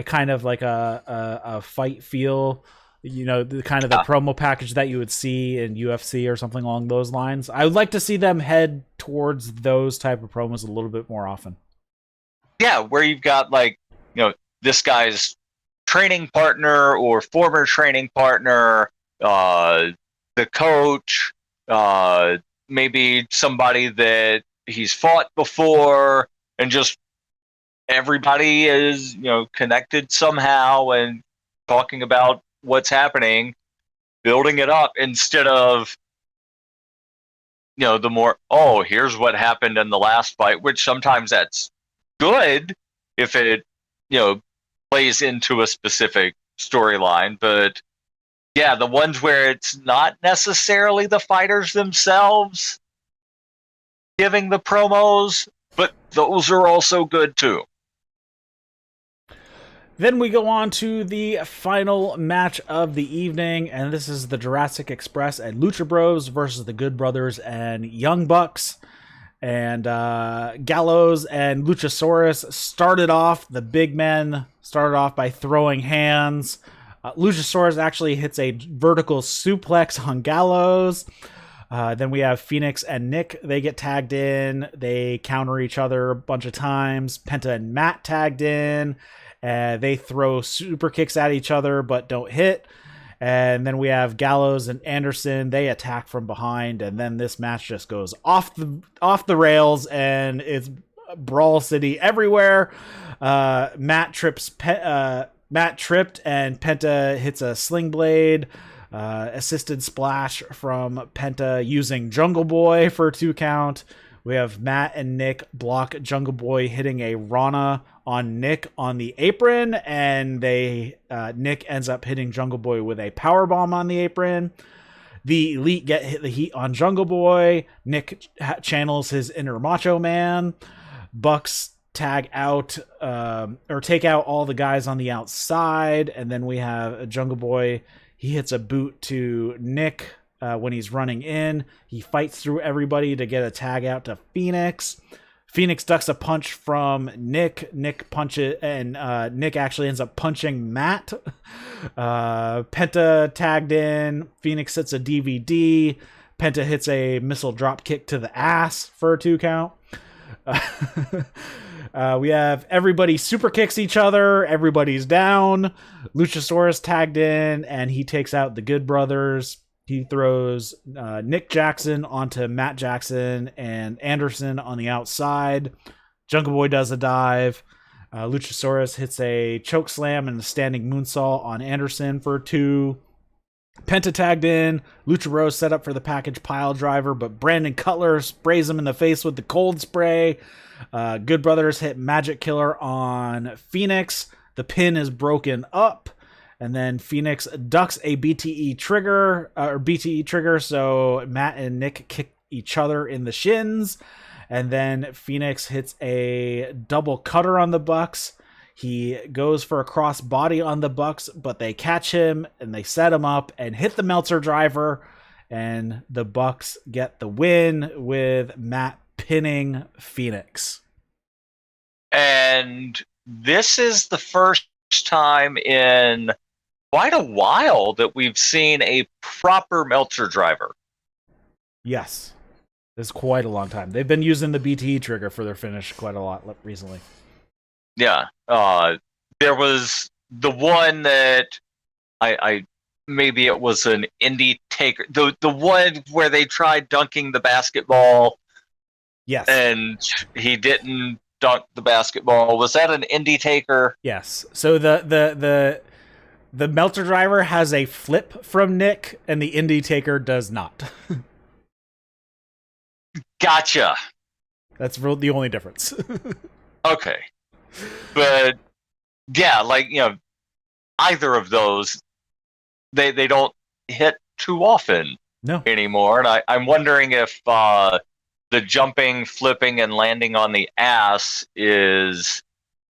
kind of like a fight feel, the kind of the promo package that you would see in UFC or something along those lines. I would like to see them head towards those type of promos a little bit more often. Yeah, where you've got this guy's training partner or former training partner, the coach, maybe somebody that he's fought before, and just everybody is connected somehow and talking about what's happening, building it up instead of the more, here's what happened in the last fight, which sometimes that's good if it plays into a specific storyline. But yeah, the ones where it's not necessarily the fighters themselves giving the promos, but those are also good too. Then we go on to the final match of the evening, and this is the Jurassic Express and Lucha Bros versus the Good Brothers and Young Bucks. And Gallows and Luchasaurus the big men started off by throwing hands. Luchasaurus actually hits a vertical suplex on Gallows. Then we have Phoenix and Nick. They get tagged in. They counter each other a bunch of times. Penta and Matt tagged in. They throw super kicks at each other but don't hit. And then we have Gallows and Anderson. They attack from behind, and then this match just goes off the rails, and it's Brawl City everywhere. Matt tripped, and Penta hits a sling blade. Assisted splash from Penta using Jungle Boy for a 2 count. We have Matt and Nick block Jungle Boy hitting a Rana on Nick on the apron, and Nick ends up hitting Jungle Boy with a powerbomb on the apron. The Elite hit the heat on Jungle Boy. Nick channels his inner Macho Man. Bucks tag out or take out all the guys on the outside, and then we have Jungle Boy. He hits a boot to Nick when he's running in. He fights through everybody to get a tag out to Phoenix. Phoenix ducks a punch from Nick. Nick punches, and Nick actually ends up punching Matt. Penta tagged in. Phoenix hits a DVD. Penta hits a missile drop kick to the ass for a 2 count. We have everybody super kicks each other. Everybody's down. Luchasaurus tagged in, and he takes out the Good Brothers. He throws Nick Jackson onto Matt Jackson and Anderson on the outside. Jungle Boy does a dive. Luchasaurus hits a choke slam and a standing moonsault on Anderson for 2. Penta tagged in. Lucha Bros set up for the package pile driver, but Brandon Cutler sprays him in the face with the cold spray. Good Brothers hit Magic Killer on Phoenix. The pin is broken up. And then Phoenix ducks a BTE trigger, so Matt and Nick kick each other in the shins. And then Phoenix hits a double cutter on the Bucks. He goes for a cross body on the Bucks, but they catch him and they set him up and hit the Meltzer driver. And the Bucks get the win with Matt pinning Phoenix. And this is the first time in quite a while that we've seen a proper Meltzer driver. Yes. It's quite a long time. They've been using the BTE trigger for their finish quite a lot recently. Yeah. There was the one that I maybe it was an indie taker. The one where they tried dunking the basketball. Yes. And he didn't dunk the basketball. Was that an indie taker? Yes. So the Meltzer driver has a flip from Nick, and the indie taker does not. Gotcha. That's the only difference. Okay. But yeah, like, either of those, they don't hit too often anymore. And I'm wondering if the jumping, flipping, and landing on the ass is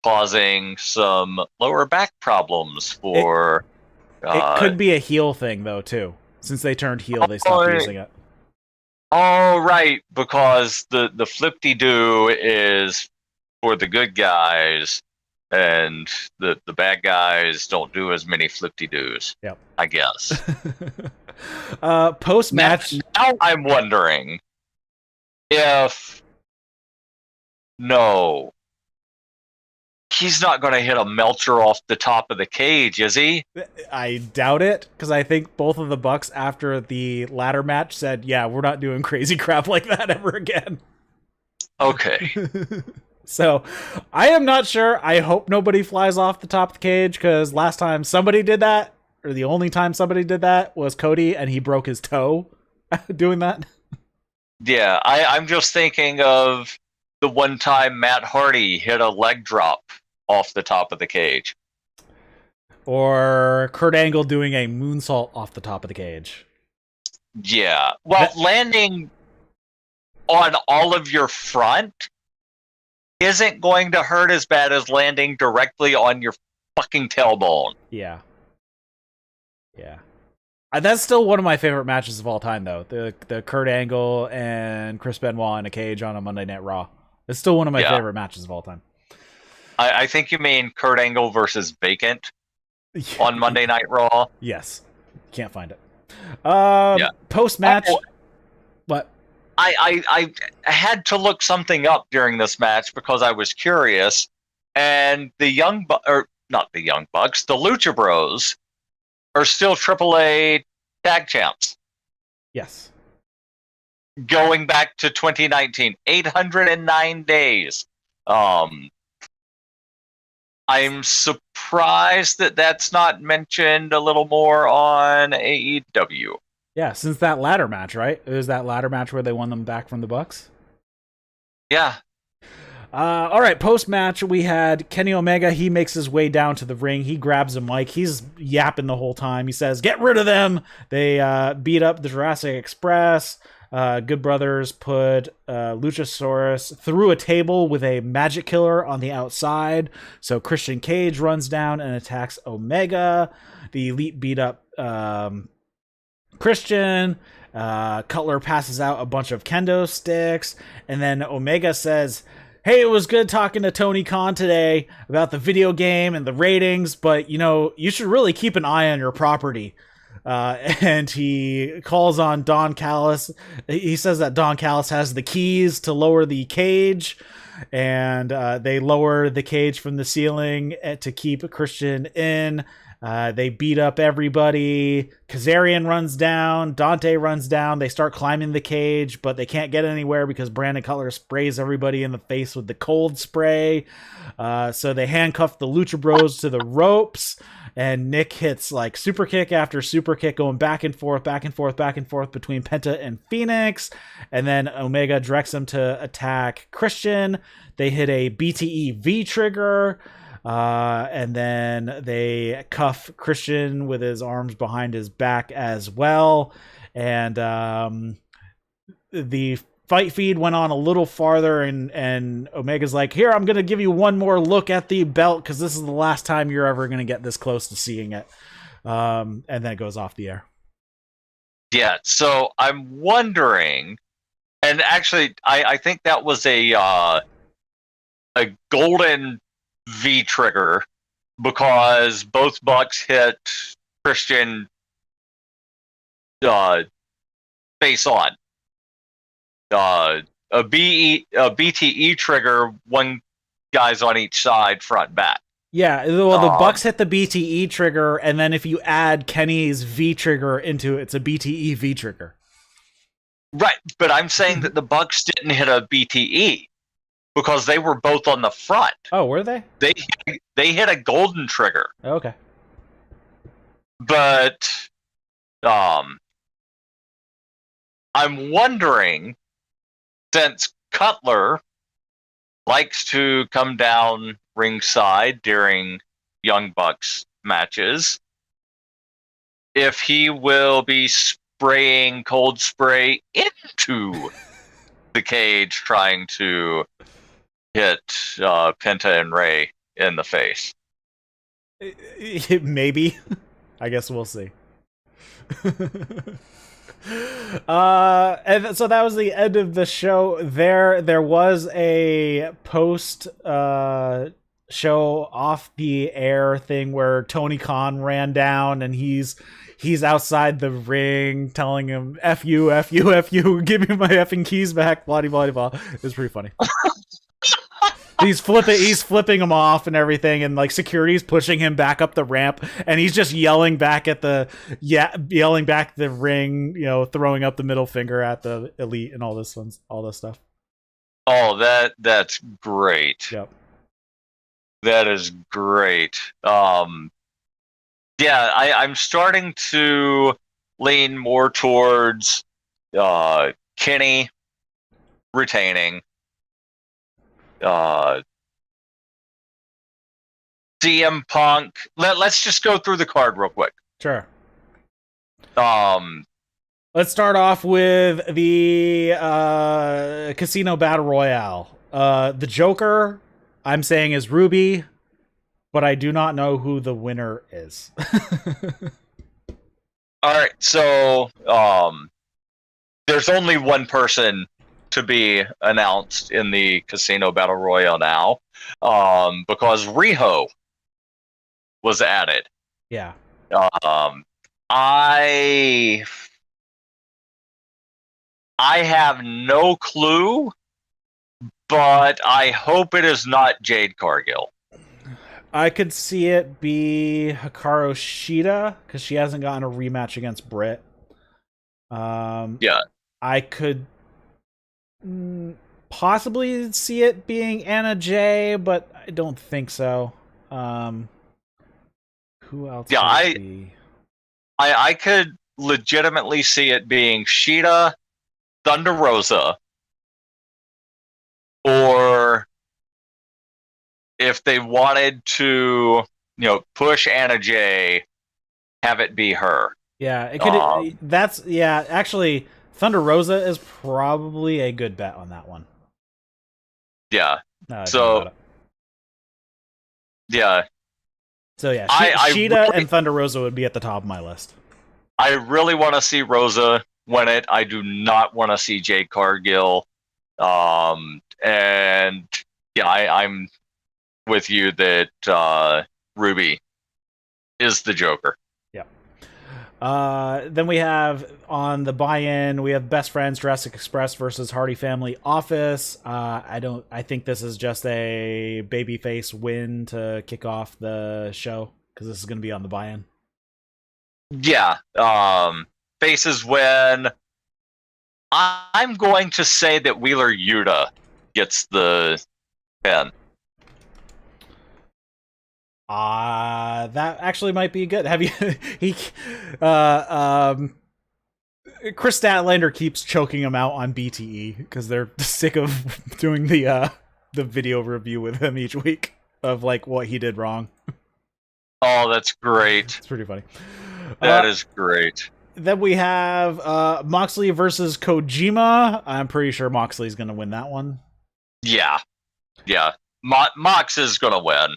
causing some lower back problems for... It could be a heel thing, though, too. Since they turned heel, they stopped using it. Oh, right, because the flip-de-doo is for the good guys, and the bad guys don't do as many flip-de-doos. Yep. I guess. Post-match... Now I'm wondering if... No. He's not going to hit a Meltzer off the top of the cage, is he? I doubt it, because I think both of the Bucks after the ladder match said, yeah, we're not doing crazy crap like that ever again. Okay. So, I am not sure. I hope nobody flies off the top of the cage, because last time somebody did that, or the only time somebody did that, was Cody, and he broke his toe doing that. Yeah, I'm just thinking of the one time Matt Hardy hit a leg drop off the top of the cage. Or Kurt Angle doing a moonsault off the top of the cage. Yeah. Well, landing on all of your front isn't going to hurt as bad as landing directly on your fucking tailbone. Yeah. Yeah. That's still one of my favorite matches of all time, though. The Kurt Angle and Chris Benoit in a cage on a Monday Night Raw. It's still one of my favorite matches of all time. I think you mean Kurt Angle versus Vacant on Monday Night Raw. Yes. Can't find it. Post-match. What? I had to look something up during this match because I was curious. And the Lucha Bros are still AAA tag champs. Yes. Going back to 2019, 809 days. I'm surprised that that's not mentioned a little more on AEW. Yeah, since that ladder match, right? It was that ladder match where they won them back from the Bucks. Yeah. All right, post-match, we had Kenny Omega. He makes his way down to the ring. He grabs a mic. He's yapping the whole time. He says, get rid of them. They beat up the Jurassic Express. Good Brothers put Luchasaurus through a table with a magic killer on the outside. So Christian Cage runs down and attacks Omega. The Elite beat up Christian. Cutler passes out a bunch of kendo sticks. And then Omega says, hey, it was good talking to Tony Khan today about the video game and the ratings, but, you should really keep an eye on your property. And he calls on Don Callis. He says that Don Callis has the keys to lower the cage, and they lower the cage from the ceiling to keep Christian in. They beat up everybody. Kazarian runs down. Dante runs down. They start climbing the cage, but they can't get anywhere because Brandon Cutler sprays everybody in the face with the cold spray. So they handcuff the Lucha Bros to the ropes, and Nick hits like super kick after super kick, going back and forth between Penta and Phoenix. And then Omega directs him to attack Christian. They hit a BTE V trigger. And then they cuff Christian with his arms behind his back as well. And the fight feed went on a little farther, and Omega's like, here, I'm going to give you one more look at the belt because this is the last time you're ever going to get this close to seeing it. And then it goes off the air. Yeah, so I'm wondering, and actually, I think that was a golden V trigger because both Bucks hit Christian face on. A BTE trigger, one guy's on each side, front back. Yeah, well, the Bucks hit the BTE trigger, and then if you add Kenny's V trigger into it, it's a BTE V trigger. Right, but I'm saying that the Bucks didn't hit a BTE. Because they were both on the front. Oh, were they? They hit a golden trigger. Okay. But I'm wondering, since Cutler likes to come down ringside during Young Bucks matches, if he will be spraying cold spray into the cage trying to hit Penta and Ray in the face. Maybe. I guess we'll see. And so that was the end of the show. There was a post show off the air thing where Tony Khan ran down and he's outside the ring telling him F you, give me my effing keys back, blah blah blah. It was pretty funny. He's flipping him off and everything, and like security's pushing him back up the ramp, and he's just yelling back the ring, throwing up the middle finger at the Elite and all this stuff. Oh, that's great. Yep. That is great. I'm starting to lean more towards Kenny retaining. CM Punk. Let's just go through the card real quick. Sure. Let's start off with the Casino Battle Royale. The Joker, I'm saying, is Ruby, but I do not know who the winner is. All right, so there's only one person to be announced in the Casino Battle Royale now, because Riho was added. Yeah. I have no clue, but I hope it is not Jade Cargill. I could see it be Hikaru Shida because she hasn't gotten a rematch against Britt. Yeah. I could possibly see it being Anna Jay, but I don't think so. Who else Yeah, could it be? I could legitimately see it being Shida, Thunder Rosa, or if they wanted to, push Anna Jay, have it be her. Yeah, it could. Actually, Thunder Rosa is probably a good bet on that one. Yeah. Now that I think So, about it. yeah. So yeah, I Shida really, and Thunder Rosa would be at the top of my list. I really want to see Rosa win it. I do not want to see Jade Cargill. And yeah, I'm with you that Ruby is the Joker. Yeah. Then we have on the buy-in, we have Best Friends Jurassic Express versus Hardy Family Office. I think this is just a babyface win to kick off the show because this is going to be on the buy-in. Yeah. Faces win. I'm going to say that Wheeler Yuta gets the pin. That actually might be good. Have you Chris Statlander keeps choking him out on BTE because they're sick of doing the video review with him each week of like what he did wrong. Oh, that's great. It's pretty funny. That is great. Then we have Moxley versus Kojima. I'm pretty sure Moxley's going to win that one. Yeah. Mox is going to win.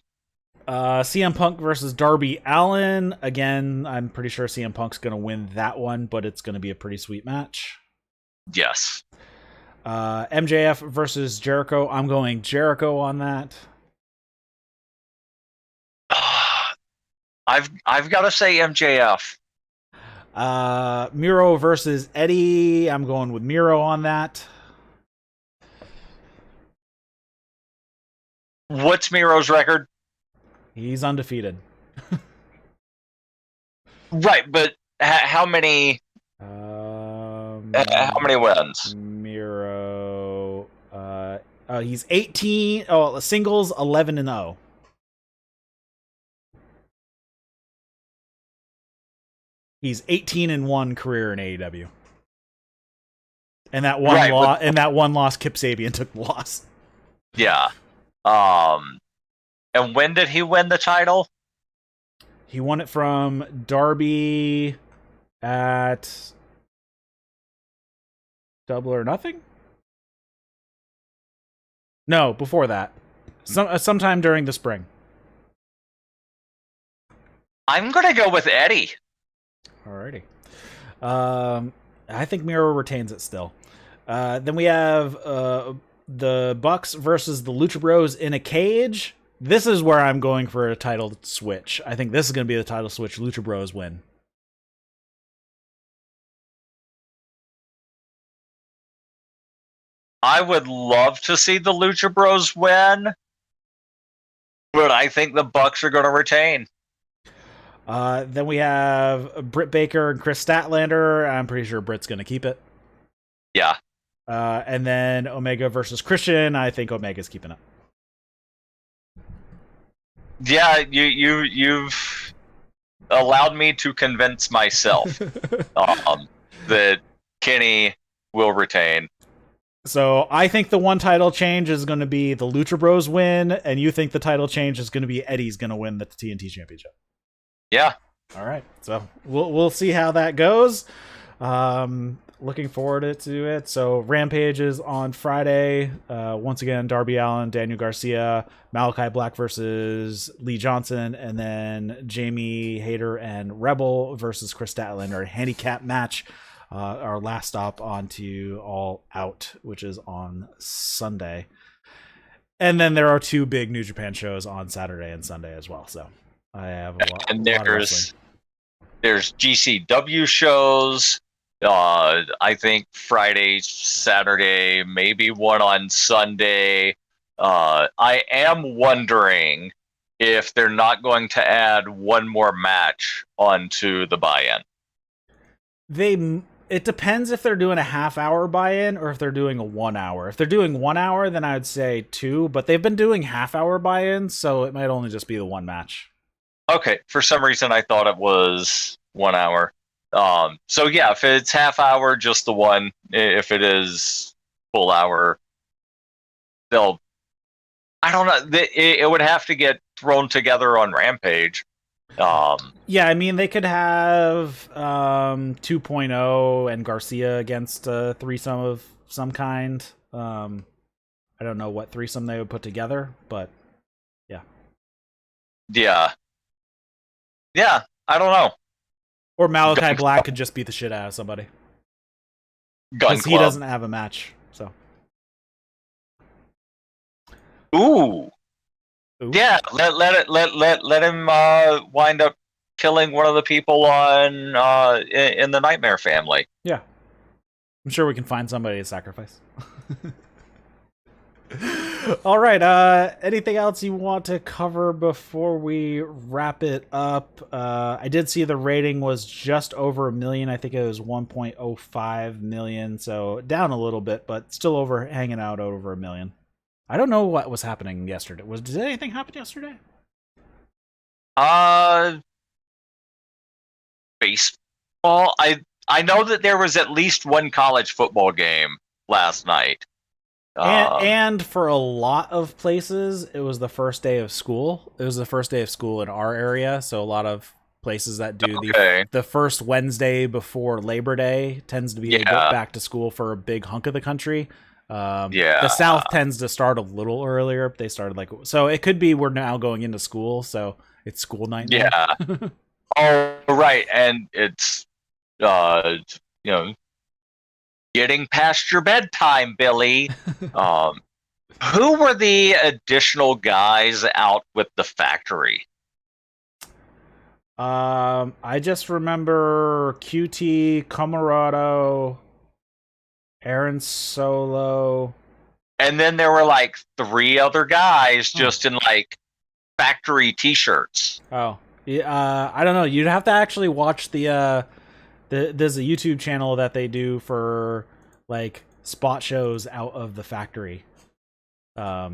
CM Punk versus Darby Allen. Again, I'm pretty sure CM Punk's going to win that one, but it's going to be a pretty sweet match. Yes. MJF versus Jericho. I'm going Jericho on that. I've got to say MJF. Miro versus Eddie. I'm going with Miro on that. What's Miro's record? He's undefeated. Right, but how many? How many wins? Miro. He's 18. Oh, singles 11-0. He's 18-1 career in AEW. And that one loss, Kip Sabian took the loss. Yeah. And when did he win the title? He won it from Darby at Double or Nothing? No, before that. Sometime during the spring. I'm going to go with Eddie. Alrighty. I think Miro retains it still. Then we have the Bucks versus the Lucha Bros in a cage. This is where I'm going for a title switch. I think this is going to be the title switch. Lucha Bros win. I would love to see the Lucha Bros win, but I think the Bucks are going to retain. Then we have Brit Baker and Chris Statlander. I'm pretty sure Britt's going to keep it. Yeah. And then Omega versus Christian. I think Omega's keeping it. Yeah, you've allowed me to convince myself that Kenny will retain. So I think the one title change is going to be the Lucha Bros win, and you think the title change is going to be Eddie's going to win the TNT Championship. Yeah. All right. So we'll see how that goes. Looking forward to it. So Rampage is on Friday. Once again, Darby Allen, Daniel Garcia, Malachi Black versus Lee Johnson, and then Jamie Hayter and Rebel versus Chris Statlander. Handicap match. Our last stop onto All Out, which is on Sunday. And then there are two big New Japan shows on Saturday and Sunday as well. So I have a lot. And there's GCW shows. I think Friday, Saturday, maybe one on Sunday. I am wondering if they're not going to add one more match onto the buy-in. It depends if they're doing a half-hour buy-in or if they're doing a 1 hour. If they're doing 1 hour, then I would say 2, but they've been doing half-hour buy-ins, so it might only just be the one match. Okay, for some reason I thought it was 1 hour. So yeah, if it's half hour, just the one. If it is full hour, I don't know. It would have to get thrown together on Rampage. Yeah, I mean, they could have 2.0 and Garcia against a threesome of some kind. I don't know what threesome they would put together, but yeah. Yeah. Yeah, I don't know. Or Malachi Black could just beat the shit out of somebody. Because he doesn't have a match, so. Ooh. Yeah, let him wind up killing one of the people on in the Nightmare Family. Yeah, I'm sure we can find somebody to sacrifice. All right. Anything else you want to cover before we wrap it up? I did see the rating was just over 1 million. I think it was 1.05 million, so down a little bit, but still hanging out over 1 million. I don't know what was happening yesterday. Did anything happen yesterday? Baseball. I know that there was at least one college football game last night. And for a lot of places, it was the first day of school. It was the first day of school in our area, so a lot of places that do the first Wednesday before Labor Day tends to be a bit back to school for a big hunk of the country. The South tends to start a little earlier. They started so it could be we're now going into school, so it's school night now. Yeah. Oh, right, and it's getting past your bedtime, Billy. Who were the additional guys out with the factory? I just remember QT, Camarado, Aaron Solo. And then there were 3 other guys just in factory t-shirts. Oh. Yeah, I don't know. You'd have to actually watch there's a YouTube channel that they do for spot shows out of the factory. Yeah,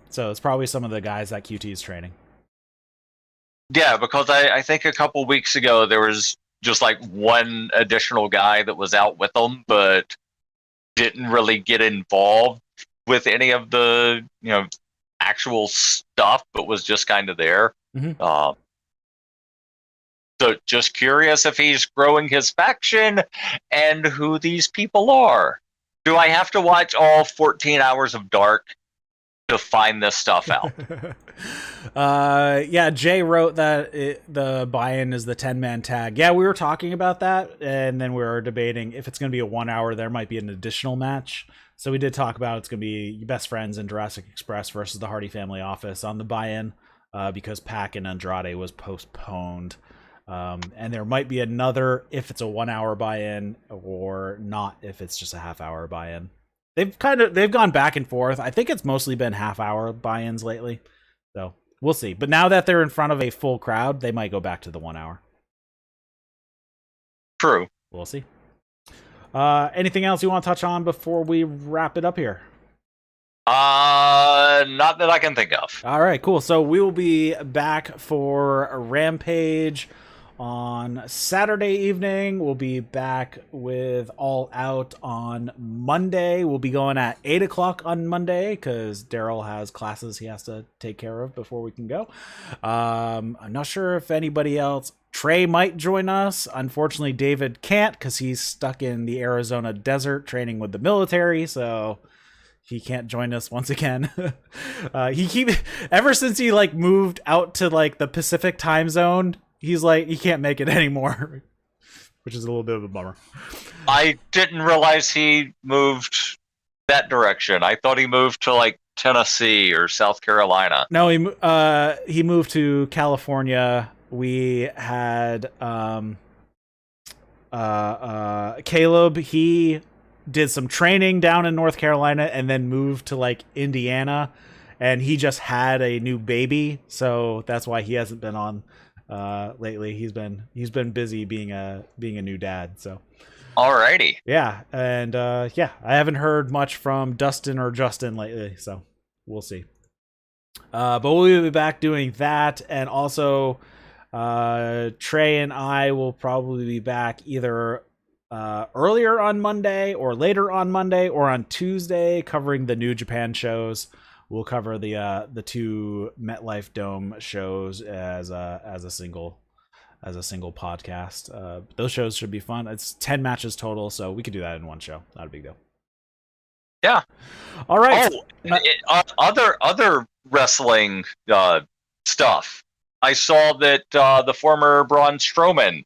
so it's probably some of the guys that QT is training. Yeah, because I think a couple weeks ago there was just one additional guy that was out with them, but didn't really get involved with any of the actual stuff, but was just kind of there. Mm-hmm. So just curious if he's growing his faction and who these people are. Do I have to watch all 14 hours of Dark to find this stuff out? Yeah, Jay wrote that the buy-in is the 10-man tag. Yeah, we were talking about that, and then we were debating if it's going to be a 1 hour, there might be an additional match. So we did talk about it's going to be Best Friends and Jurassic Express versus the Hardy Family Office on the buy-in because Pac and Andrade was postponed. And there might be another if it's a 1 hour buy-in or not if it's just a half hour buy-in. They've gone back and forth. I think it's mostly been half hour buy-ins lately. So we'll see. But now that they're in front of a full crowd, they might go back to the 1 hour. True. We'll see. Anything else you want to touch on before we wrap it up here? Not that I can think of. All right, cool. So we will be back for a Rampage on Saturday evening. We'll be back with All Out on Monday. We'll be going at 8 o'clock on Monday because Darryl has classes he has to take care of before we can go. I'm not sure if anybody else. Trey might join us. Unfortunately, David can't because he's stuck in the Arizona desert training with the military, so he can't join us once again. Ever since he moved out to the Pacific time zone, he's he can't make it anymore, which is a little bit of a bummer. I didn't realize he moved that direction. I thought he moved to Tennessee or South Carolina. No, he moved to California. We had Caleb. He did some training down in North Carolina and then moved to Indiana, and he just had a new baby, so that's why he hasn't been on lately. He's been busy being a new dad. So alrighty. Yeah, and I haven't heard much from Dustin or Justin lately, so we'll see. But we'll be back doing that, and also Trey and I will probably be back either earlier on Monday or later on Monday or on Tuesday covering the New Japan shows. We'll cover the two MetLife Dome shows as a single podcast. Those shows should be fun. It's 10 matches total, so we could do that in one show. Not a big deal. Yeah. All right. Other wrestling stuff. I saw that the former Braun Strowman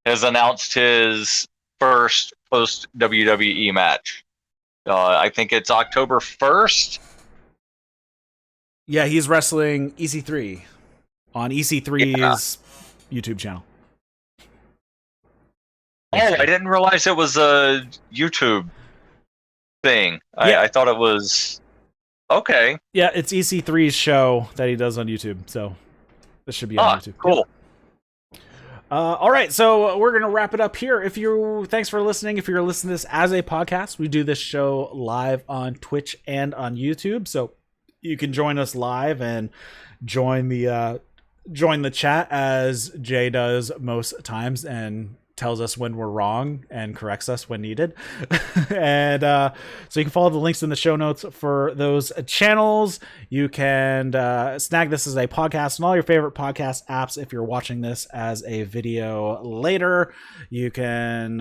has announced his first post WWE match. I think it's October 1st. Yeah, he's wrestling EC3 on EC3's YouTube channel. Oh, I didn't realize it was a YouTube thing. I thought it was... Okay. Yeah, it's EC3's show that he does on YouTube, so this should be on YouTube. Cool. All right, so we're gonna wrap it up here. Thanks for listening. If you're listening to this as a podcast, we do this show live on Twitch and on YouTube, so you can join us live and join the chat as Jay does most times and tells us when we're wrong and corrects us when needed. And so you can follow the links in the show notes for those channels. You can snag this as a podcast on all your favorite podcast apps. If you're watching this as a video later, you can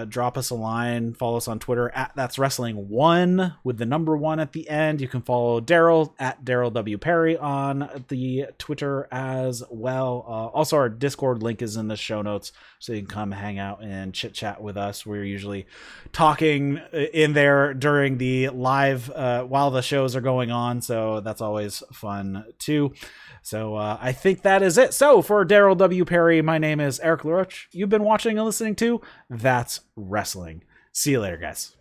drop us a line, follow us on Twitter at That's Wrestling 1 with the number 1 at the end. You can follow Darryl at Darryl W. Perry on the Twitter as well. Also, our Discord link is in the show notes, so you can come hang out and chit chat with us. We're usually talking in there during the live while the shows are going on, so that's always fun too. So I think that is it. So for Darryl W. Perry, my name is Eric LaRoche. You've been watching and listening to That's Wrestling. See you later, guys.